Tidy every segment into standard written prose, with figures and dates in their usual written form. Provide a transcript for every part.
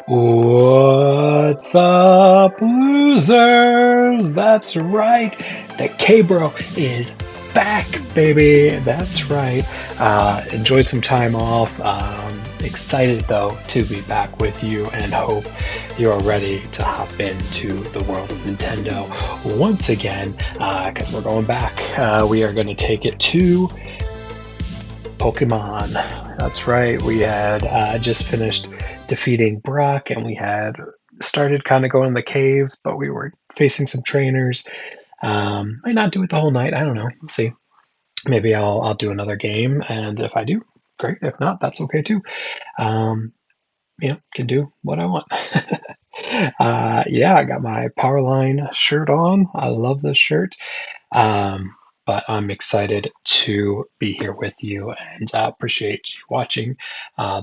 What's up, losers? That's right. The K-Bro is back, baby. That's right. Enjoyed some time off. Excited, though, to be back with you and hope you're ready to hop into the world of Nintendo once again because we're going back. We are going to take it to Pokemon. That's right. We had just finished defeating Brock, and we had started kind of going in the caves, but we were facing some trainers. Might not do it the whole night. I don't know. We'll see. Maybe I'll do another game, and if I do, great. If not, that's okay too. Um, can do what I want. Yeah, I got my Powerline shirt on. I love this shirt. Um, but I'm excited to be here with you and appreciate you watching.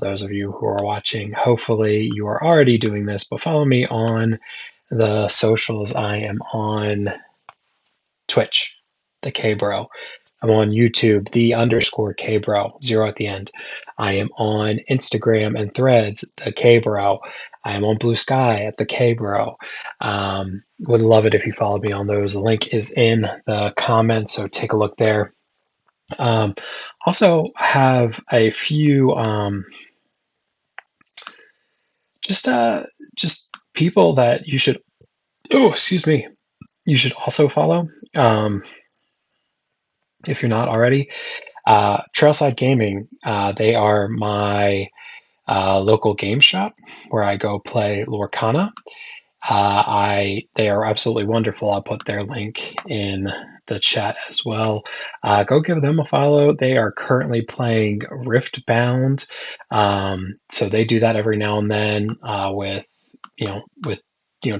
Those of you who are watching, hopefully you are already doing this, but follow me on the socials. I am on Twitch, the K Bro. I'm on YouTube, the underscore K Bro, zero at the end. I am on Instagram and Threads, the K Bro. I am on Blue Sky at the K Bro. Would love it if you followed me on those. The link is in the comments, so take a look there. Um, Also have a few just just people that you should excuse me, you should also follow if you're not already. Trailside Gaming, they are my local game shop where I go play Lorcana. They are absolutely wonderful. I'll put their link in the chat as well. Go give them a follow. They are currently playing Riftbound, so they do that every now and then with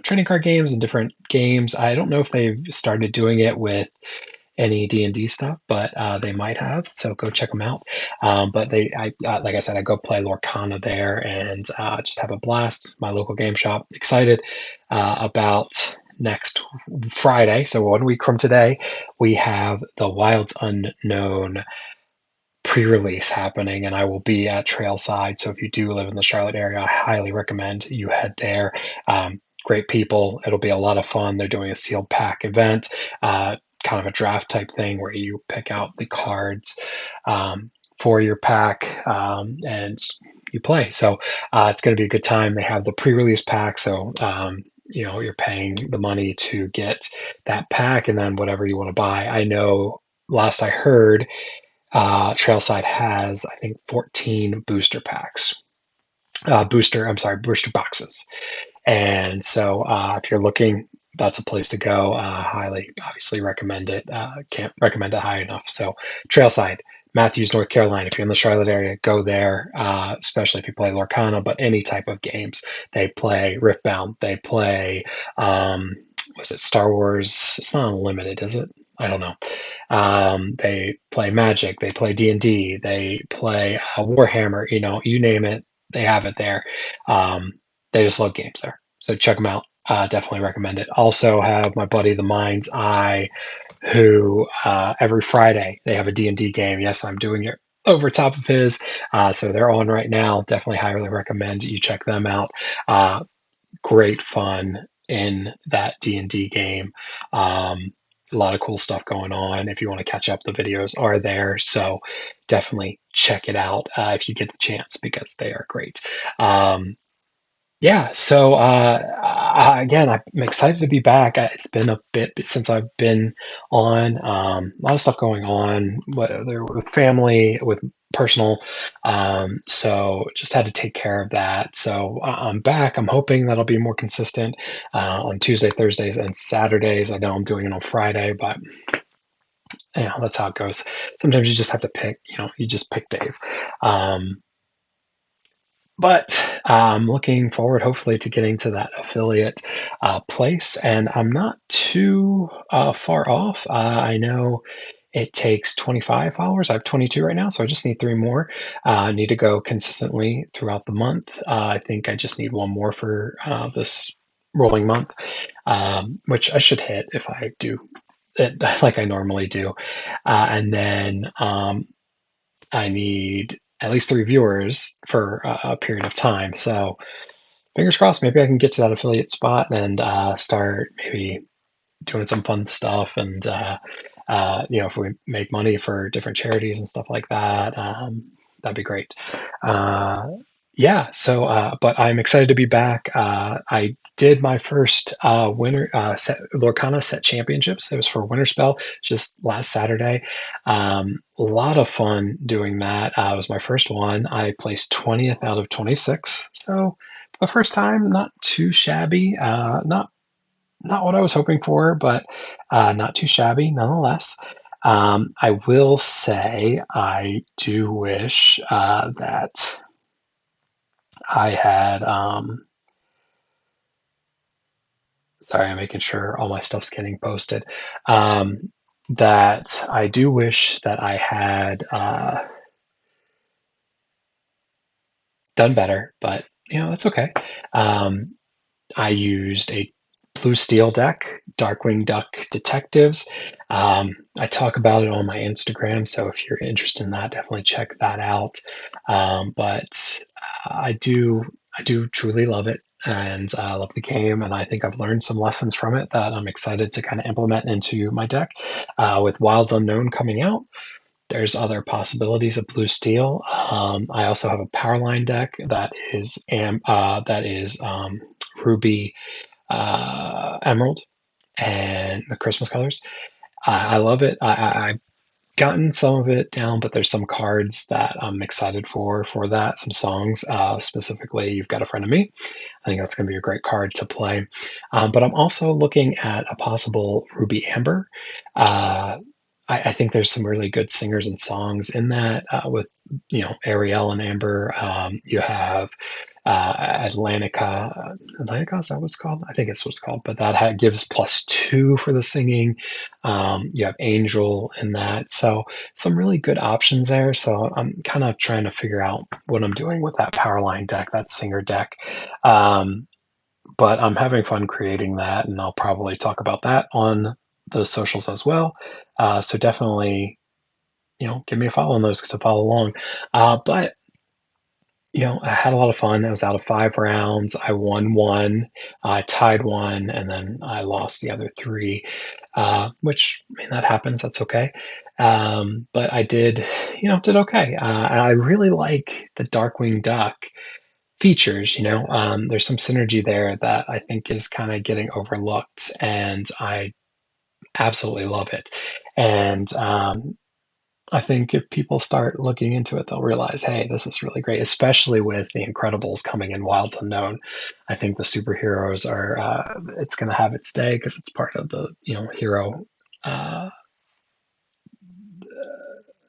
trading card games and different games. I don't know if they've started doing it with any D&D stuff, but they might have. So go check them out. But like I said, I go play Lorcana there and just have a blast. My local game shop. Excited about next Friday. So 1 week from today, we have the Wilds Unknown pre-release happening, and I will be at Trailside. So if you do live in the Charlotte area, I highly recommend you head there. Great people. It'll be a lot of fun. They're doing a sealed pack event. Kind of a draft type thing where you pick out the cards for your pack and you play. So it's going to be a good time. They have the pre-release pack, so you're paying the money to get that pack, and then whatever you want to buy. I know last I heard, Trailside has I think 14 booster packs. Booster boxes. And so if you're looking, that's a place to go. Highly, obviously recommend it. Can't recommend it high enough. So Trailside, Matthews, North Carolina. If you're in the Charlotte area, go there, especially if you play Lorcana, but any type of games. They play Riftbound. They play, was it Star Wars? It's not unlimited, is it? I don't know. They play Magic. They play D&D. They play Warhammer. You name it, they have it there. They just love games there. So check them out. Definitely recommend it. Also have my buddy The Mind's Eye, who every Friday they have a D&D game. Yes, I'm doing it over top of his. So they're on right now. Definitely highly recommend you check them out. Great fun in that D&D game. A lot of cool stuff going on. If you want to catch up, the videos are there. So definitely check it out if you get the chance because they are great. Yeah, so again, I'm excited to be back. It's been a bit since I've been on. A lot of stuff going on, whether with family, with personal. So just had to take care of that. So I'm back. I'm hoping that'll be more consistent on Tuesday, Thursdays, and Saturdays. I know I'm doing it on Friday, but that's how it goes. Sometimes you just have to pick. You just pick days. But I'm looking forward, hopefully, to getting to that affiliate place. And I'm not too far off. I know it takes 25 followers. I have 22 right now, so I just need 3 more. I need to go consistently throughout the month. I think I just need 1 more for this rolling month, which I should hit if I do it like I normally do. And then I need at least 3 viewers for a period of time. So fingers crossed, maybe I can get to that affiliate spot and start maybe doing some fun stuff. And if we make money for different charities and stuff like that, that'd be great. Uh, yeah. So, but I'm excited to be back. I did my first winter Lorcana set championships. It was for Winter Spell just last Saturday. A lot of fun doing that. It was my first one. I placed 20th out of 26. So the first time, not too shabby. Not what I was hoping for, but not too shabby nonetheless. I will say I do wish that I had. Sorry, I'm making sure all my stuff's getting posted. That I do wish that I had done better, but that's okay. I used a Blue Steel deck, Darkwing Duck Detectives. I talk about it on my Instagram, so if you're interested in that, definitely check that out. But I do truly love it, and I love the game, and I think I've learned some lessons from it that I'm excited to kind of implement into my deck. With Wilds Unknown coming out, there's other possibilities of Blue Steel. I also have a Powerline deck that is Ruby Emerald and the Christmas colors. I love it. I've gotten some of it down, but there's some cards that I'm excited for that. Some songs, specifically, You've Got a Friend of Me. I think that's going to be a great card to play. But I'm also looking at a possible Ruby Amber. Uh, I think there's some really good singers and songs in that with, Ariel and Amber. You have Atlantica. Atlantica, is that what it's called? I think it's what it's called. But that gives +2 for the singing. You have Angel in that. So some really good options there. So I'm kind of trying to figure out what I'm doing with that Powerline deck, that singer deck. Um, but I'm having fun creating that, and I'll probably talk about that on the socials as well. So definitely, give me a follow on those to follow along. But I had a lot of fun. I was out of 5 rounds. I won one, I tied one, and then I lost the other three, which, I mean, that happens. That's okay. But I did okay. And I really like the Darkwing Duck features. There's some synergy there that I think is kind of getting overlooked, and I absolutely love it. And I think if people start looking into it, they'll realize, hey, this is really great, especially with the Incredibles coming in Wilds Unknown. I think the superheroes it's going to have its day because it's part of the, hero uh,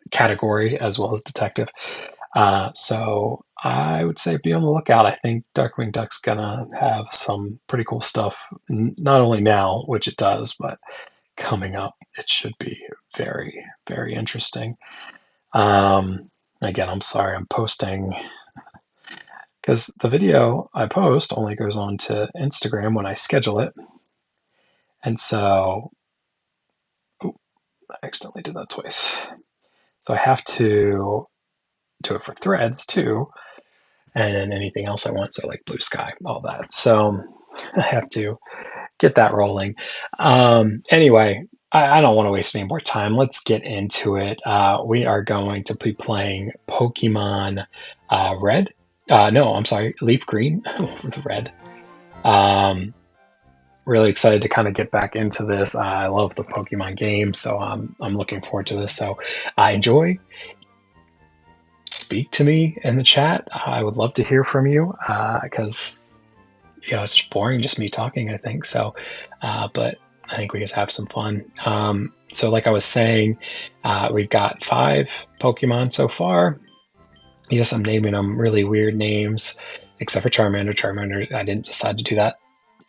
category as well as detective. So I would say be on the lookout. I think Darkwing Duck's going to have some pretty cool stuff, not only now, which it does, but coming up. It should be very, very interesting. Again, I'm sorry, I'm posting because the video I post only goes on to Instagram when I schedule it. And so, oh, I accidentally did that twice. So I have to do it for Threads too, and then anything else I want, so like Blue Sky, all that. So I have to get that rolling. Anyway, I don't want to waste any more time. Let's get into it. We are going to be playing Pokemon Red. No, I'm sorry, Leaf Green with Red. Really excited to kind of get back into this. I love the Pokemon game, so I'm looking forward to this. So enjoy. Speak to me in the chat. I would love to hear from you because it's just boring, just me talking, I think. So, but I think we just have some fun. So like I was saying, we've got 5 Pokemon so far. Yes, I'm naming them really weird names, except for Charmander. Charmander, I didn't decide to do that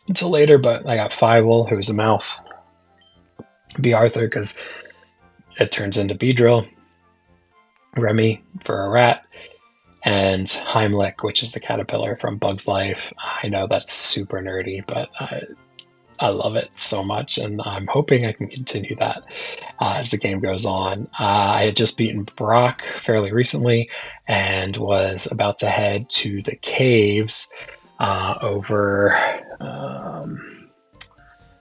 until later, but I got Fievel, who's a mouse. B. Arthur, because it turns into Beedrill. Remy for a rat. And Heimlich, which is the caterpillar from Bug's Life. I know that's super nerdy, but I love it so much, and I'm hoping I can continue that as the game goes on. I had just beaten Brock fairly recently and was about to head to the caves over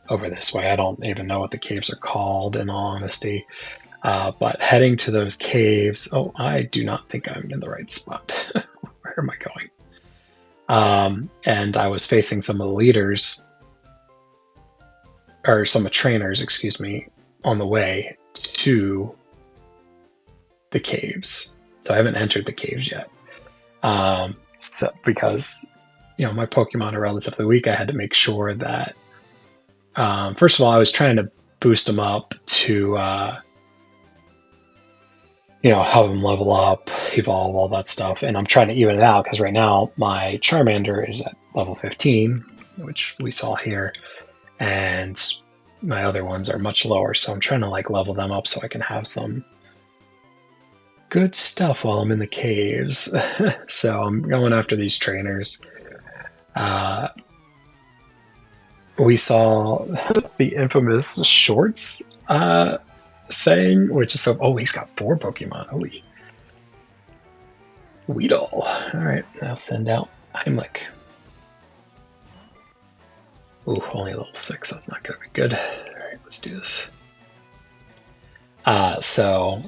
over this way. I don't even know what the caves are called, in all honesty. But heading to those caves. Oh, I do not think I'm in the right spot. Where am I going? And I was facing some of the leaders, or some of the trainers, excuse me, on the way to the caves. So I haven't entered the caves yet. So because my Pokemon are relatively weak, I had to make sure that first of all I was trying to boost them up to have them level up, evolve, all that stuff, and I'm trying to even it out because right now my Charmander is at level 15, which we saw here, and my other ones are much lower. So I'm trying to level them up so I can have some good stuff while I'm in the caves. So I'm going after these trainers. We saw the infamous shorts saying, which is so. Oh, he's got 4 Pokemon. Holy. Weedle. Alright, now send out Heimlich. Ooh, only level 6. That's not going to be good. Alright, let's do this. So.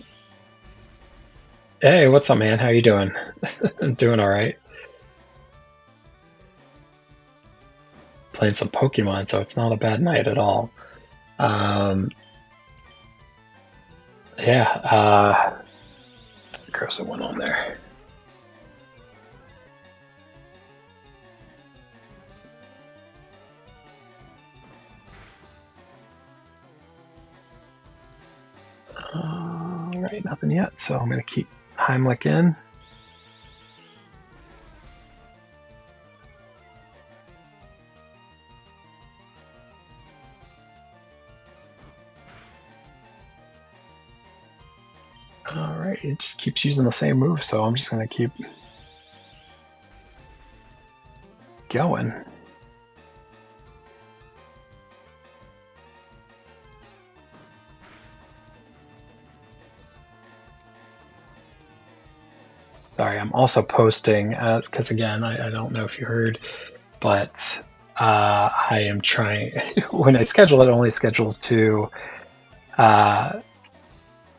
Hey, what's up, man? How you doing? I'm doing alright. Playing some Pokemon, so it's not a bad night at all. Yeah, gross, it went on there. Alright, nothing yet, so I'm going to keep Heimlich in. Alright, it just keeps using the same move, so I'm just going to keep going. Sorry, I'm also posting, because again, I don't know if you heard, but I am trying, when I schedule it, only schedules to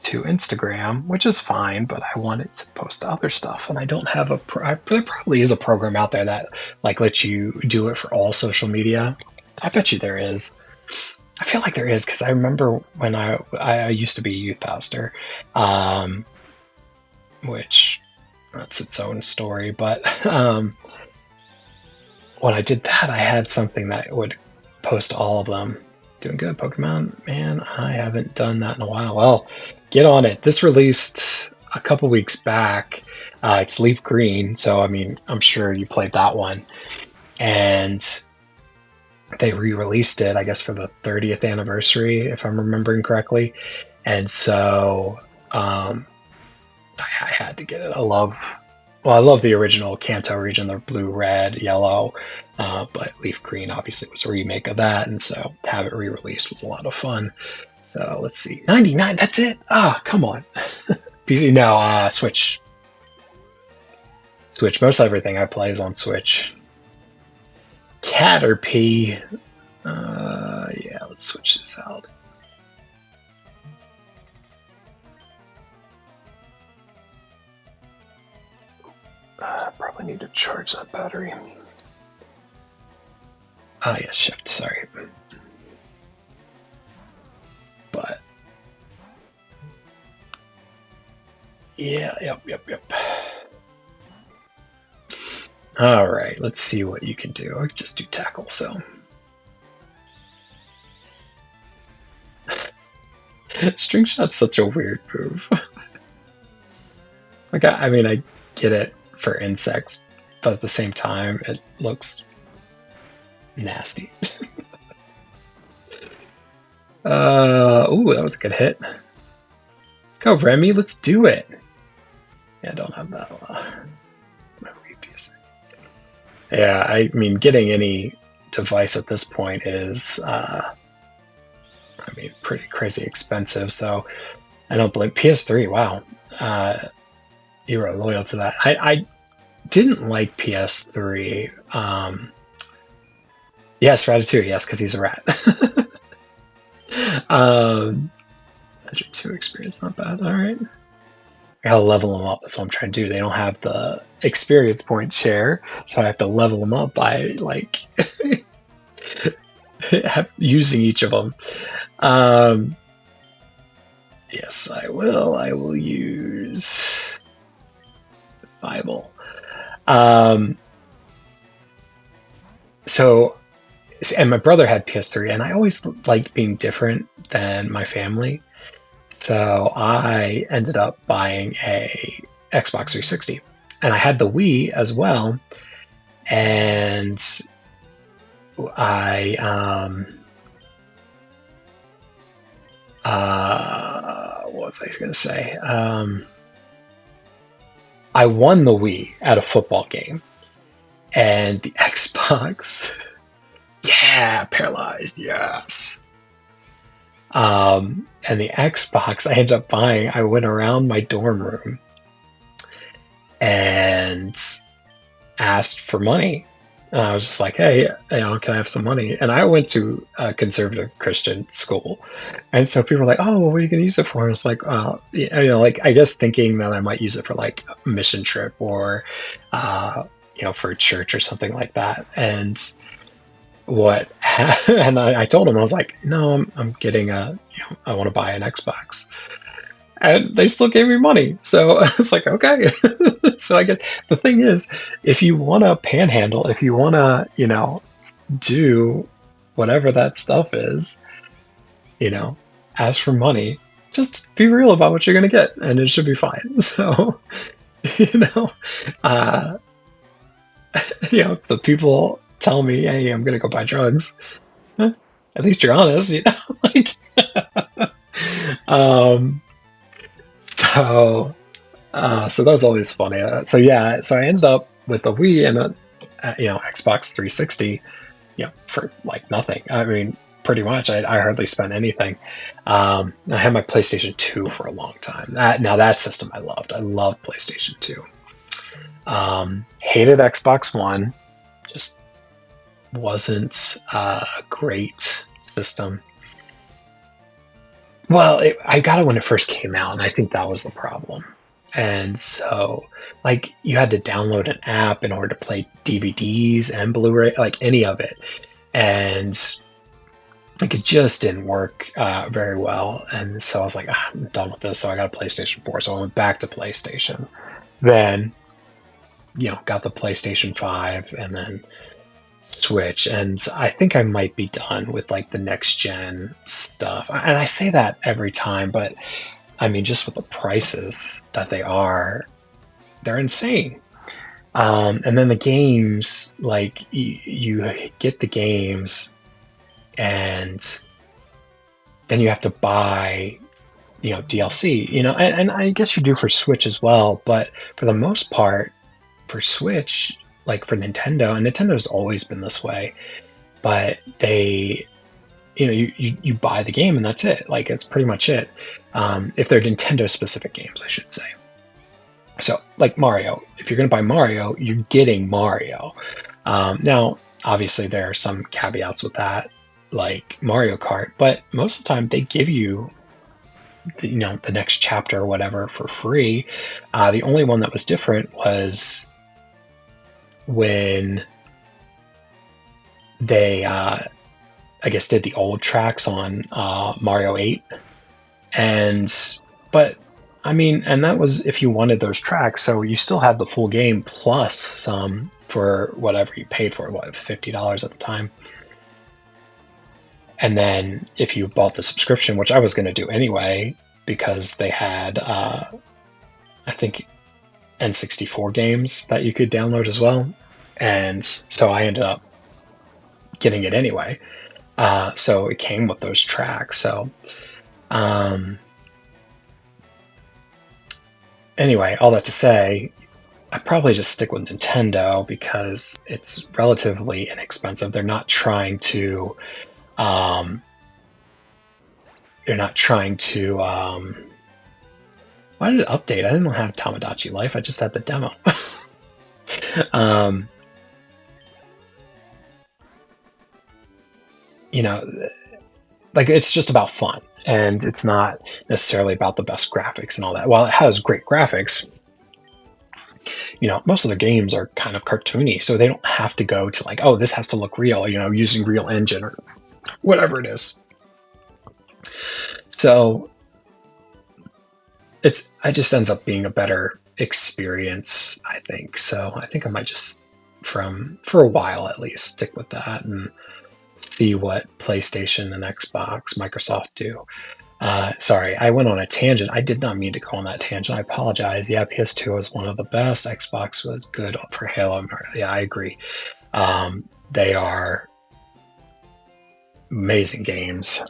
Instagram, which is fine, but I wanted to post other stuff, and I don't have there probably is a program out there that lets you do it for all social media. I bet you there is. I feel like there is, because I remember when I used to be a youth pastor, which that's its own story, but when I did that, I had something that would post all of them. Doing good, Pokemon? Man, I haven't done that in a while. Well, get on it. This released a couple weeks back. It's Leaf Green, so I mean, I'm sure you played that one. And they re-released it, I guess, for the 30th anniversary, if I'm remembering correctly. And so I had to get it. I love the original Kanto region, the blue, red, yellow, but Leaf Green obviously was a remake of that, and so to have it re-released was a lot of fun. So let's see, 99. That's it. Come on. PC, no, Switch. Switch. Most everything I play is on Switch. Caterpie. Yeah, let's switch this out. Probably need to charge that battery. Yes, shift, sorry. But yeah, yep. All right, let's see what you can do. I'll just do tackle, so. String Shot's such a weird move. I mean, I get it for insects, but at the same time, it looks nasty. Ooh, that was a good hit. Let's go, Remy. Let's do it. Yeah, I don't have that. Yeah, I mean, getting any device at this point is, pretty crazy expensive. So I don't blame PS3. Wow, you were loyal to that. didn't like PS3. Yes, Ratatouille. Yes, because he's a rat. um, Measure 2 experience, not bad. All right. I gotta level them up. That's what I'm trying to do. They don't have the experience point share, so I have to level them up by like using each of them. Um, yes, I will. I will use Bible. Um, so, and my brother had PS3, and I always liked being different than my family. So I ended up buying a Xbox 360, and I had the Wii as well. And I what was I going to say? I won the Wii at a football game, and the Xbox, yeah, paralyzed, yes. And the Xbox I ended up buying, I went around my dorm room and asked for money. And I was just like, hey, can I have some money? And I went to a conservative Christian school. And so people were like, oh, well, what are you going to use it for? And it's like, like, I guess thinking that I might use it for like a mission trip or, for a church or something like that. And and I told him, I was like, no, I'm getting I want to buy an Xbox. And they still gave me money. So it's like, okay. So I get, the thing is, if you want to panhandle, if you want to, do whatever that stuff is, ask for money, just be real about what you're going to get and it should be fine. So, you know, uh, the people tell me, hey, I'm going to go buy drugs. At least you're honest, like, um, so, so that was always funny. So yeah, so I ended up with the Wii and Xbox 360, for like nothing. I mean, pretty much, I hardly spent anything. I had my PlayStation 2 for a long time. That system I loved. I loved PlayStation 2. Hated Xbox One. Just wasn't a great system. Well, I got it when it first came out, and I think that was the problem. And so, like, you had to download an app in order to play DVDs and Blu-ray, like any of it. And like, it just didn't work very well. And so I was like, I'm done with this. So I got a PlayStation 4. So I went back to PlayStation. Then, got the PlayStation 5 and then Switch. And I think I might be done with like the next gen stuff. And I say that every time, but I mean, just with the prices that they're insane. And then the games, like you get the games and then you have to buy, DLC, and I guess you do for Switch as well. But for the most part, for Switch, like for Nintendo, and Nintendo's always been this way, but they, you buy the game and that's it. Like, it's pretty much it. If they're Nintendo specific games, I should say. So like Mario, if you're going to buy Mario, you're getting Mario. Now, obviously there are some caveats with that, like Mario Kart, but most of the time they give you the next chapter or whatever for free. The only one that was different was when they, I guess, did the old tracks on Mario 8. But I mean, and that was if you wanted those tracks, so you still had the full game plus some for whatever you paid for, $50 at the time. And then if you bought the subscription, which I was going to do anyway, because they had, I think, N64 games that you could download as well. And so I ended up getting it anyway. So it came with those tracks. So, anyway, all that to say, I probably just stick with Nintendo because it's relatively inexpensive. They're not trying to, why did it update? I didn't have Tamagotchi Life. I just had the demo. Um, you know, like it's just about fun, and it's not necessarily about the best graphics and all that. While it has great graphics, most of the games are kind of cartoony, so they don't have to go to like, oh, this has to look real, using Real Engine or whatever it is. So it just ends up being a better experience, I think. So I think I might just for a while at least stick with that and see what PlayStation and Xbox, Microsoft do. Sorry, I went on a tangent. I did not mean to go on that tangent. I apologize. Yeah, PS2 was one of the best. Xbox was good for Halo. Yeah, I agree. They are amazing games.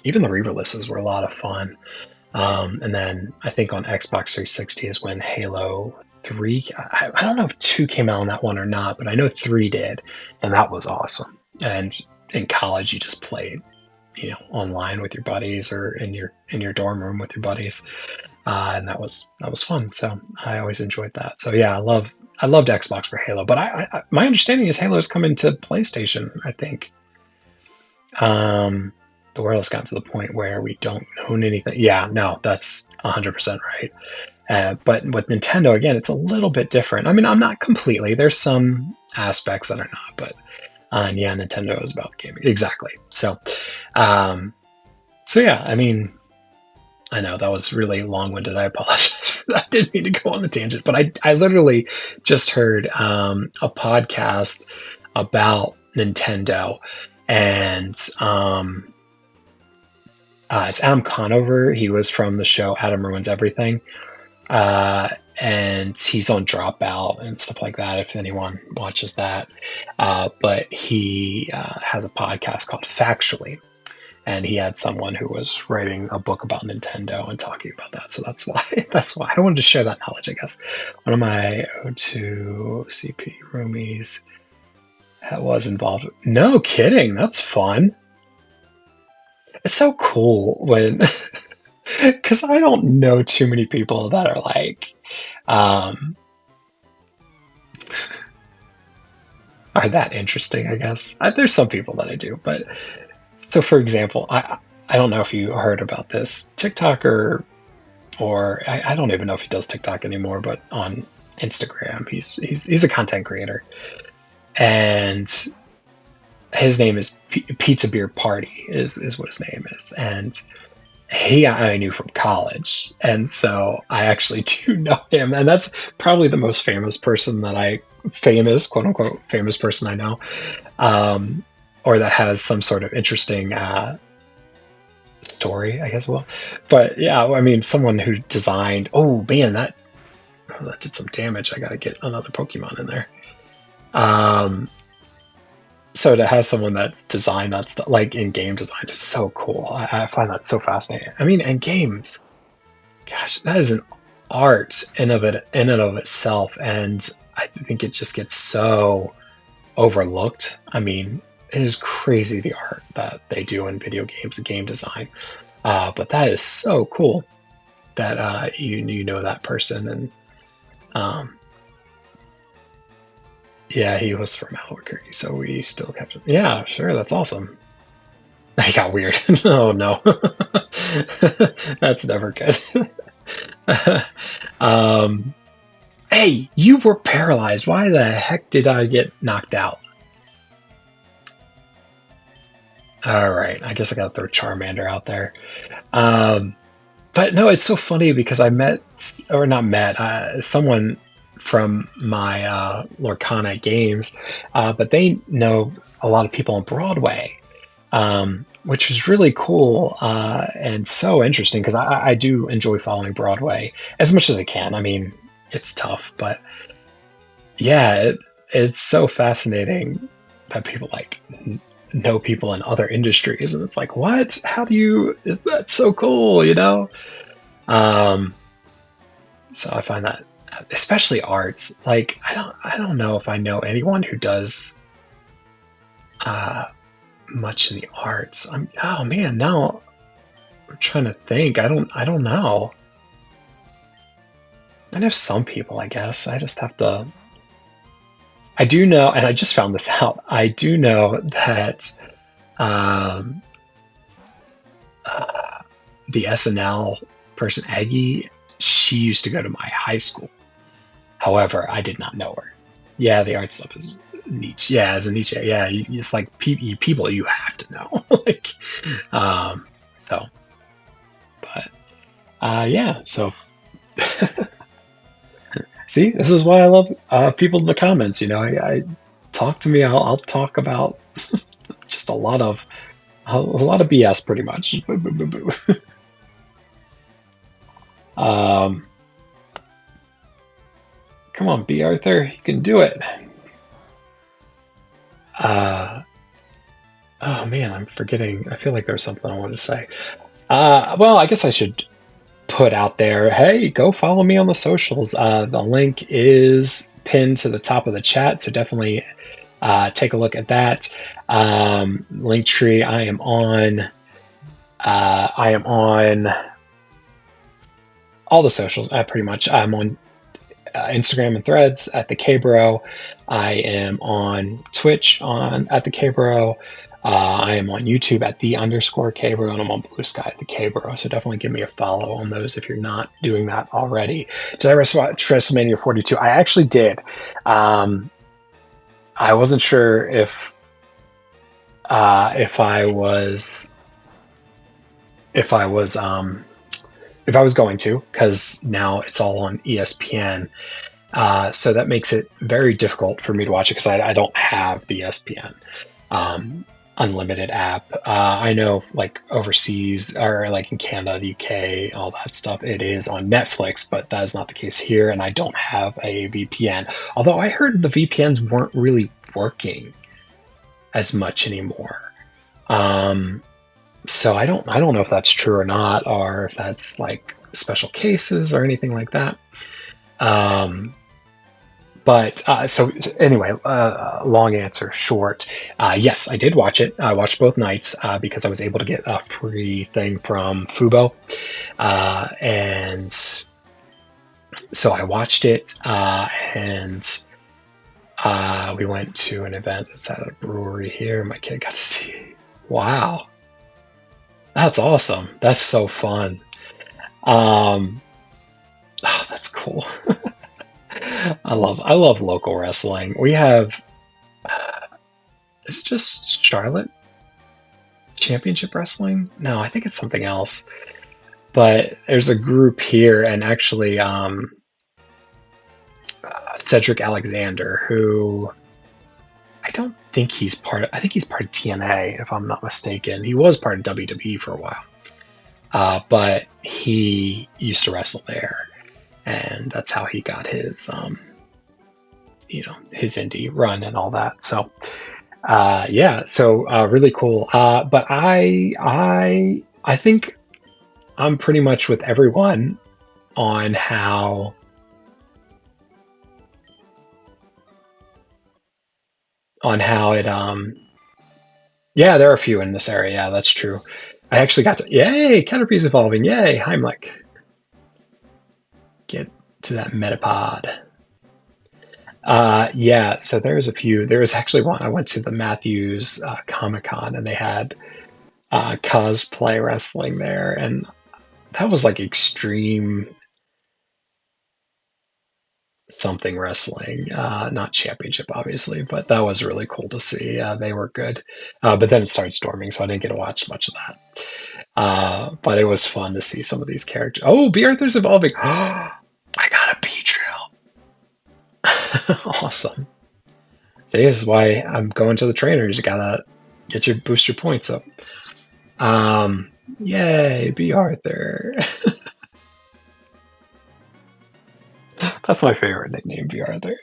Even the re-releases were a lot of fun. And then I think on Xbox 360 is when Halo 3, I don't know if 2 came out on that one or not, but I know 3 did, and that was awesome. And in college, you just played, online with your buddies or in your dorm room with your buddies, and that was fun. So I always enjoyed that. So yeah, I loved Xbox for Halo, but my understanding is Halo's coming to PlayStation, I think. Um, the world has gotten to the point where we don't own anything. Yeah, no, that's 100% right. But with Nintendo, again, it's a little bit different. I mean, I'm not completely. There's some aspects that are not, but yeah, Nintendo is about gaming. Exactly. Um, so yeah, I mean, I know that was really long-winded. I apologize. I didn't mean to go on the tangent, but I literally just heard a podcast about Nintendo, and it's Adam Conover. He was from the show Adam Ruins Everything, and he's on Dropout and stuff like that. If anyone watches that, but he has a podcast called Factually, and he had someone who was writing a book about Nintendo and talking about that. So that's why I wanted to share that knowledge, I guess. One of my O2 CP roomies was involved. No kidding. That's fun. It's so cool when, because I don't know too many people that are like, um, are that interesting, I guess. There's some people that I do, but so for example, I don't know if you heard about this TikToker, or I don't even know if he does TikTok anymore, but on Instagram, he's a content creator, and his name is Pizza Beer Party is what his name is, and I knew from college, and so I actually do know him, and that's probably the most famous, quote unquote, famous person I know, or that has some sort of interesting story, I guess. Well, but yeah, I mean, someone who designed. Oh man, that did some damage. I got to get another Pokemon in there. Um, so to have someone that's designed that stuff, like in game design, is so cool. I find that so fascinating. I mean, and games, gosh, that is an art in and of itself, and I think it just gets so overlooked. I mean, it is crazy the art that they do in video games and game design. But that is so cool that you know that person, and um, yeah, he was from Albuquerque, so we still kept him. Yeah, sure, that's awesome. He got weird. Oh no, that's never good. um, hey, you were paralyzed. Why the heck did I get knocked out? All right, I guess I gotta throw Charmander out there. Um, but no, it's so funny because I met, or not met, someone from my Lorcana games, but they know a lot of people on Broadway, which is really cool and so interesting because I do enjoy following Broadway as much as I can. I mean, it's tough, but yeah, it's so fascinating that people like know people in other industries, and it's like, what? How do you? That's so cool, you know. Um, so I find that, especially arts, like I don't know if I know anyone who does uh, much in the arts. Oh man, now I'm trying to think. I don't know. I know some people, I guess. I just have to. I do know, and I just found this out. I do know that um, uh, the SNL person Aggie, she used to go to my high school. However, I did not know her. Yeah, the art stuff is niche. Yeah, as a niche. Yeah, it's like people you have to know. like, um, so, but yeah. So, see, this is why I love people in the comments. I talk to me. I'll talk about just a lot of BS, pretty much. um, Come on, B. Arthur, you can do it. Uh, oh man, I'm forgetting. I feel like there's something I wanted to say. Well, I guess I should put out there, hey, go follow me on the socials. The link is pinned to the top of the chat, so definitely take a look at that. Linktree, I am on all the socials, pretty much. I'm on Instagram and Threads at the Kbro. I am on Twitch at the Kbro. I am on YouTube at _Kbro, and I'm on Blue Sky at the Kbro. So definitely give me a follow on those if you're not doing that already. Did I watch WrestleMania 42? I actually did. I wasn't sure if I was going to, because now it's all on ESPN. So that makes it very difficult for me to watch it because I don't have the ESPN unlimited app. I know, like overseas or like in Canada, the UK, all that stuff, it is on Netflix, but that is not the case here, and I don't have a VPN. Although I heard the VPNs weren't really working as much anymore. So I don't know if that's true or not, or if that's like special cases or anything like that. Um, but so anyway, long answer short. Yes, I did watch it. I watched both nights because I was able to get a free thing from Fubo, and so I watched it, and we went to an event that's at a brewery here. My kid got to see. Wow, that's awesome. That's so fun. Um, oh, that's cool. I love local wrestling. We have it's just Charlotte Championship Wrestling. No, I think it's something else. But there's a group here, and actually, Cedric Alexander, who I don't think he's part of. I think he's part of TNA, if I'm not mistaken. He was part of WWE for a while, but he used to wrestle there, and that's how he got his indie run and all that. So yeah, so really cool. But I think I'm pretty much with everyone on how it yeah, there are a few in this area. Yeah, that's true. I actually got to, yay, Caterpie's evolving. Yay, Heimlich. Get to that Metapod. Yeah, so there's a few. There was actually one. I went to the Matthews Comic Con, and they had cosplay wrestling there, and that was like extreme something wrestling, not championship, obviously, but that was really cool to see. They were good, but then it started storming, so I didn't get to watch much of that. But it was fun to see some of these characters. Oh, B. Arthur's evolving. I got a B drill. Awesome. This is why I'm going to the trainers. You gotta get your booster points up. Yay, B. Arthur. That's my favorite nickname, B. Arthur.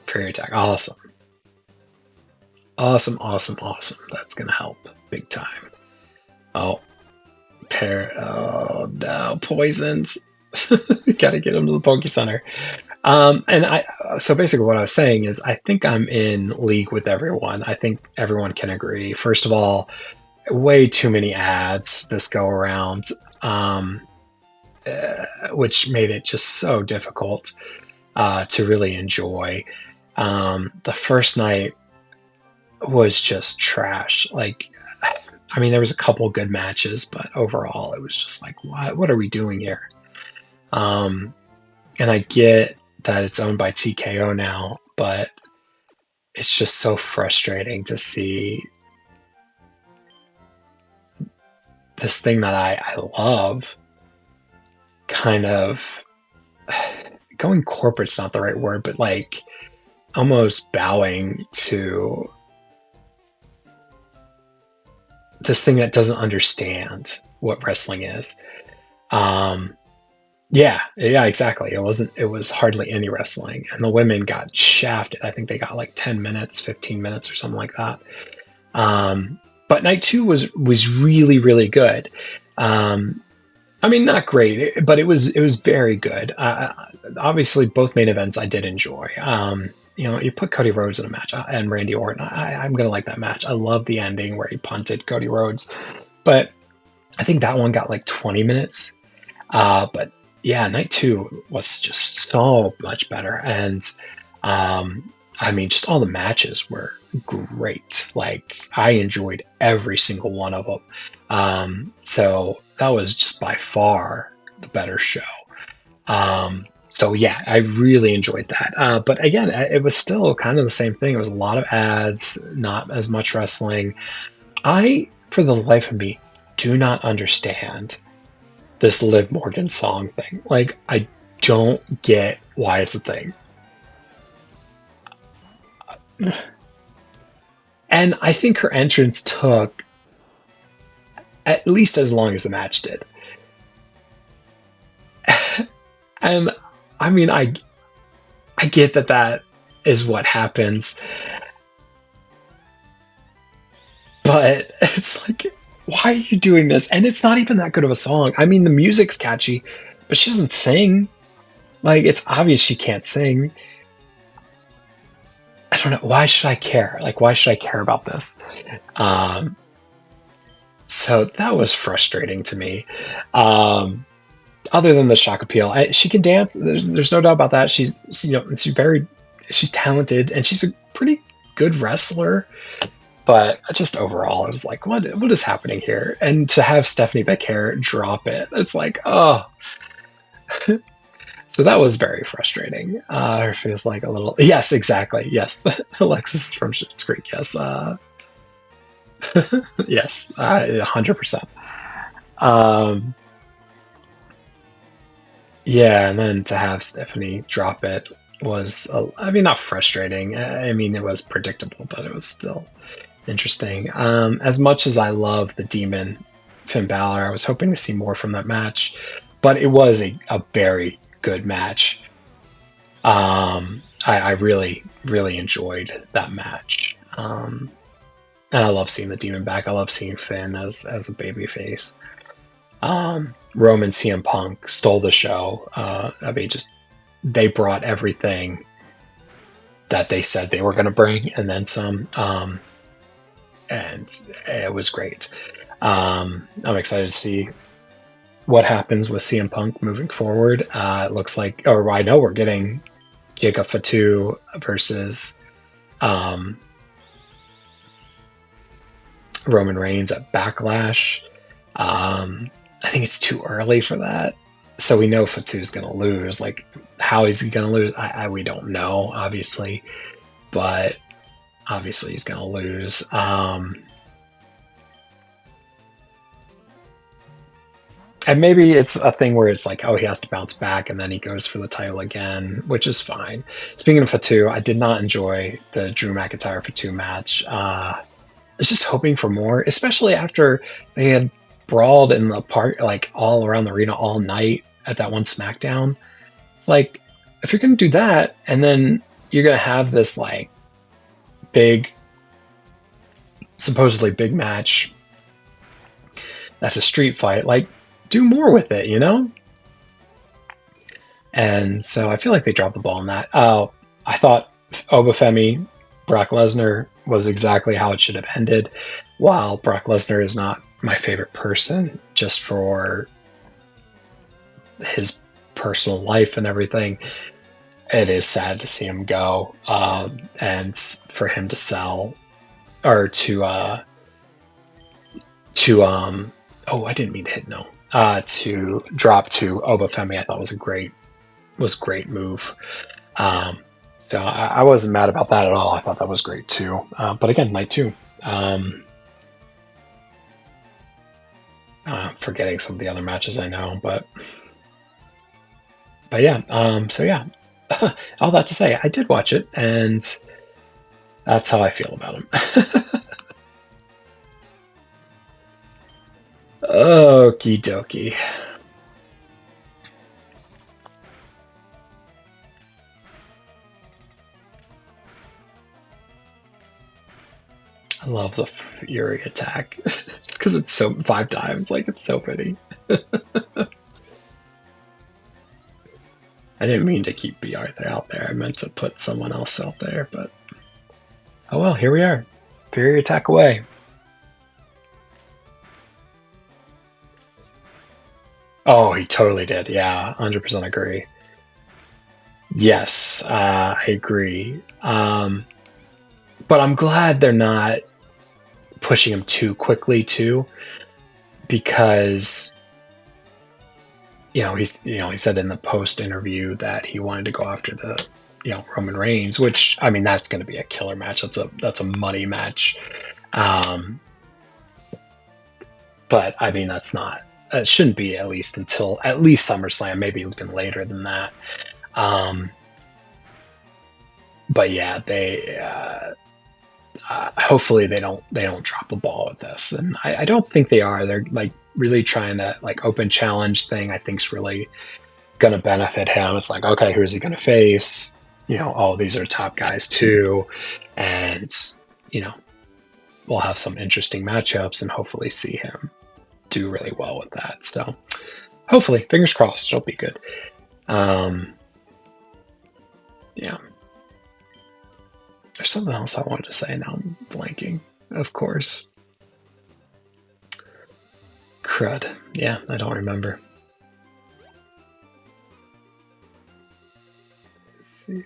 Prairie attack. Awesome. Awesome, awesome, awesome. That's gonna help big time. Oh, oh no, poisons. Gotta get him to the Poke Center. So basically what I was saying is I think I'm in league with everyone. I think everyone can agree. First of all, way too many ads this go around, which made it just so difficult. to really enjoy. The first night was just trash. Like, I mean, there was a couple good matches, but overall, it was just like, what are we doing here? Um, and I get that it's owned by TKO now, but it's just so frustrating to see this thing that I love kind of going corporate's not the right word, but like almost bowing to this thing that doesn't understand what wrestling is. Um, yeah, exactly. It was hardly any wrestling, and the women got shafted. I think they got like 10 minutes, 15 minutes or something like that. Um, but night two was really, really good. Um, I mean, not great, but it was very good. Obviously, both main events I did enjoy. You put Cody Rhodes in a match and Randy Orton. I'm gonna like that match. I love the ending where he punted Cody Rhodes, but I think that one got like 20 minutes. But yeah, night two was just so much better, and I mean, just all the matches were great. Like I enjoyed every single one of them. So that was just by far the better show. So yeah, I really enjoyed that. But again, it was still kind of the same thing. It was a lot of ads, not as much wrestling. For the life of me, do not understand this Liv Morgan song thing. Like, I don't get why it's a thing. And I think her entrance took at least as long as the match did. And I mean, I get that that is what happens, but it's like, why are you doing this? And it's not even that good of a song. I mean, the music's catchy, but she doesn't sing. Like, it's obvious she can't sing. I don't know. Why should I care? Like, why should I care about this? Um, so that was frustrating to me. Um, Other than the shock appeal, she can dance. There's no doubt about that. She's talented and she's a pretty good wrestler. But just overall, it was like, what is happening here? And to have Stephanie Becker drop it, it's like, oh. So that was very frustrating. It feels like a little. Yes, exactly. Yes, Alexis from Schitt's Creek. Yes, yes, 100%. Um, yeah, and then to have Stephanie drop it was, I mean, not frustrating. I mean, it was predictable, but it was still interesting. As much as I love the Demon Finn Balor, I was hoping to see more from that match, but it was a very good match. I really, really enjoyed that match. And I love seeing the Demon back. I love seeing Finn as a babyface. Roman CM Punk stole the show. I mean, just they brought everything that they said they were going to bring, and then some. And it was great. I'm excited to see what happens with CM Punk moving forward. It looks like, or I know we're getting Jacob Fatu versus Roman Reigns at Backlash. I think it's too early for that. So we know Fatu's going to lose. Like, how is he going to lose? We don't know, obviously. But obviously he's going to lose. And maybe it's a thing where it's like, oh, he has to bounce back and then he goes for the title again, which is fine. Speaking of Fatu, I did not enjoy the Drew McIntyre Fatu match. I was just hoping for more, especially after they had brawled in the park, like all around the arena all night at that one SmackDown. It's like, if you're going to do that and then you're going to have this like big, supposedly big match that's a street fight, like, do more with it, you know? And so I feel like they dropped the ball on that. Oh, I thought Obafemi, Brock Lesnar was exactly how it should have ended. While Brock Lesnar is not my favorite person just for his personal life and everything, it is sad to see him go, and for him to sell or to oh, I didn't mean to hit no. To drop to Obafemi, I thought was great move. Um, so I wasn't mad about that at all. I thought that was great too. But again, night two. Um, Forgetting some of the other matches I know, but yeah. So yeah, all that to say, I did watch it, and that's how I feel about him. Okie dokie. I love the Fury attack. It's because it's so 5 times. Like, it's so pretty. I didn't mean to keep B. Arthur out there. I meant to put someone else out there, but oh well, here we are. Fury attack away. Oh, he totally did. Yeah, 100% agree. Yes, I agree. But I'm glad they're not pushing him too quickly too, because he said in the post interview that he wanted to go after the Roman Reigns, which I mean that's going to be a killer match. That's a money match. But I mean that's not. It shouldn't be at least until at least SummerSlam, maybe even later than that. But yeah, they hopefully they don't drop the ball with this, and I don't think they are. They're like really trying to like open challenge thing. I think's really going to benefit him. It's like, okay, who's he going to face? Oh, these are top guys too, and you know we'll have some interesting matchups, and hopefully see him do really well with that. So hopefully, fingers crossed, it'll be good. Yeah. There's something else I wanted to say. Now I'm blanking. Of course. Crud. Yeah, I don't remember. Let's see.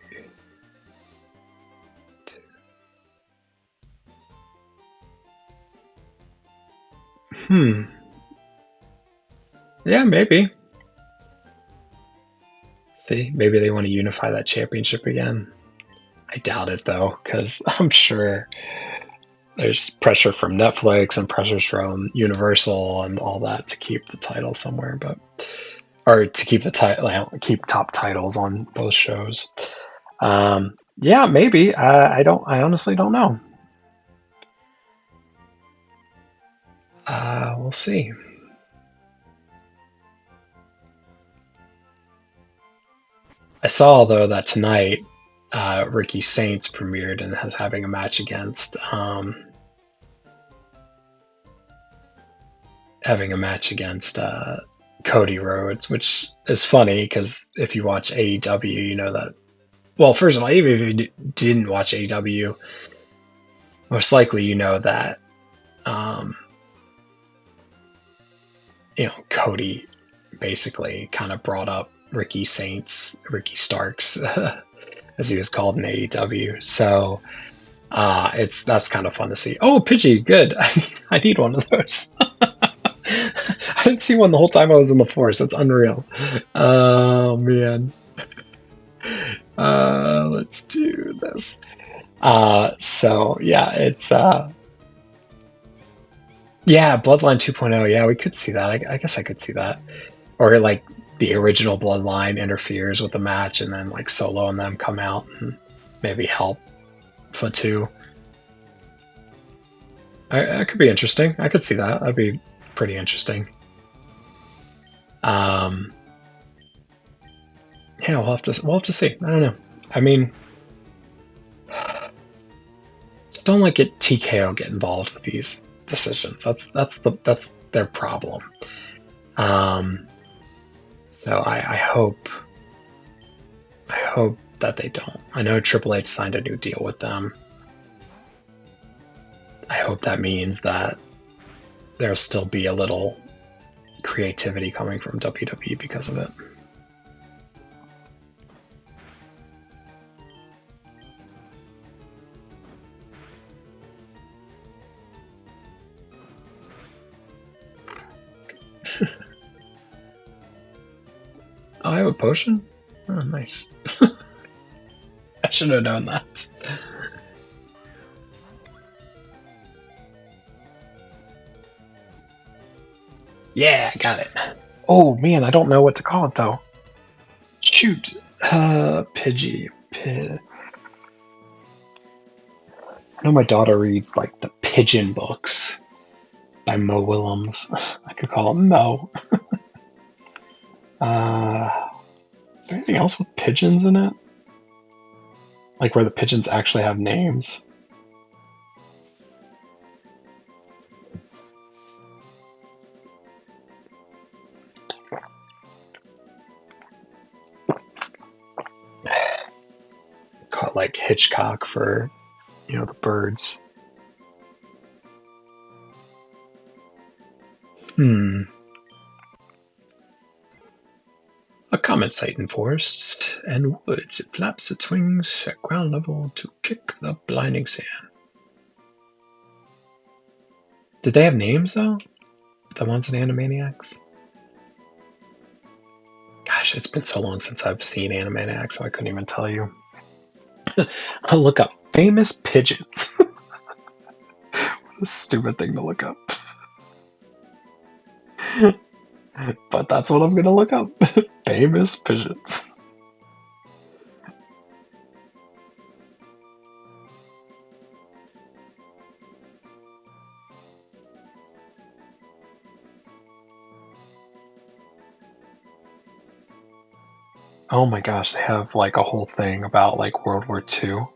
Yeah, maybe. See, maybe they want to unify that championship again. I doubt it though, because I'm sure there's pressure from Netflix and pressures from Universal and all that to keep the title somewhere, or to keep the title, keep top titles on both shows. Yeah, maybe. I don't. I honestly don't know. We'll see. I saw though that tonight Ricky Saints premiered and is having a match against Cody Rhodes, which is funny because if you watch AEW, you know that. Well, first of all, even if you didn't watch AEW, most likely you know that Cody basically kind of brought up Ricky Starks, as he was called in AEW. So that's kind of fun to see. Oh, Pidgey, good. I need one of those. I didn't see one the whole time I was in the force. That's unreal. Oh man. Let's do this. So yeah, it's yeah, Bloodline 2.0. Yeah, we could see that. I guess I could see that. Or like the original Bloodline interferes with the match, and then like Solo and them come out and maybe help Fatu. That could be interesting. I could see that. That'd be pretty interesting. Yeah, we'll have to see. I don't know. I mean, just don't let TKO get involved with these decisions. That's their problem. So I hope that they don't. I know Triple H signed a new deal with them. I hope that means that there'll still be a little creativity coming from WWE because of it. a potion? Oh, nice. I should have known that. Yeah, got it. Oh man, I don't know what to call it though. Shoot. Pidgey. I know my daughter reads like the Pigeon books by Mo Willems. I could call it Mo. Is there anything else with pigeons in it? Like where the pigeons actually have names? Call it like Hitchcock for, the birds. A comet sight in forests and woods. It flaps its wings at ground level to kick the blinding sand. Did they have names though? The ones in Animaniacs? Gosh, it's been so long since I've seen Animaniacs, so I couldn't even tell you. I'll look up famous pigeons. What a stupid thing to look up. But that's what I'm gonna look up. Famous pigeons. Oh my gosh, they have like a whole thing about like World War II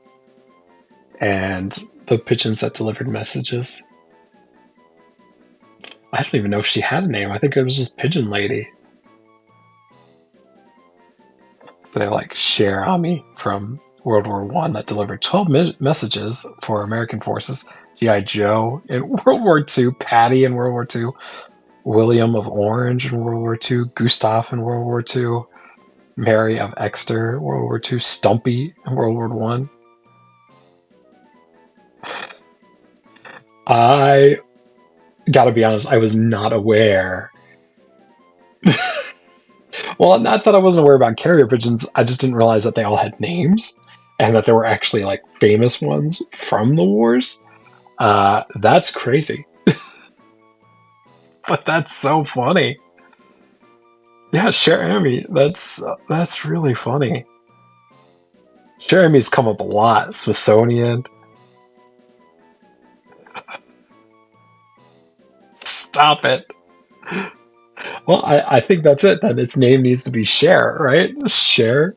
and the pigeons that delivered messages. I don't even know if she had a name. I think it was just Pigeon Lady. So they're like Cher Ami from World War I that delivered 12 messages for American forces. G.I. Joe in World War II, Patty in World War II, William of Orange in World War II, Gustav in World War II, Mary of Exeter, World War II, Stumpy in World War I. I gotta be honest, I was not aware. Well, not that I wasn't aware about carrier pigeons, I just didn't realize that they all had names and that there were actually like famous ones from the wars. That's crazy. But that's so funny. Yeah, Cher Ami. That's really funny. Cher Ami's come up a lot. Smithsonian. Stop it. Well, I think that's it. Then its name needs to be Cher, right? Cher.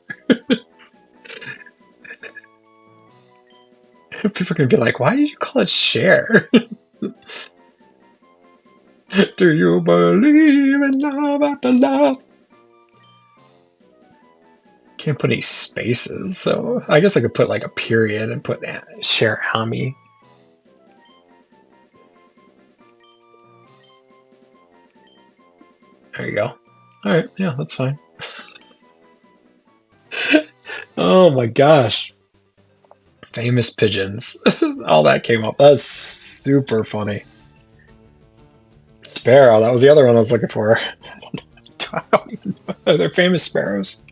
People are gonna be like, "Why did you call it Cher?" Do you believe in love after love? Can't put any spaces, so I guess I could put like a period and put Cher Ami. There you go. Alright, yeah, that's fine. Oh my gosh. Famous pigeons. All that came up. That's super funny. Sparrow, that was the other one I was looking for. I don't even know. They're famous sparrows.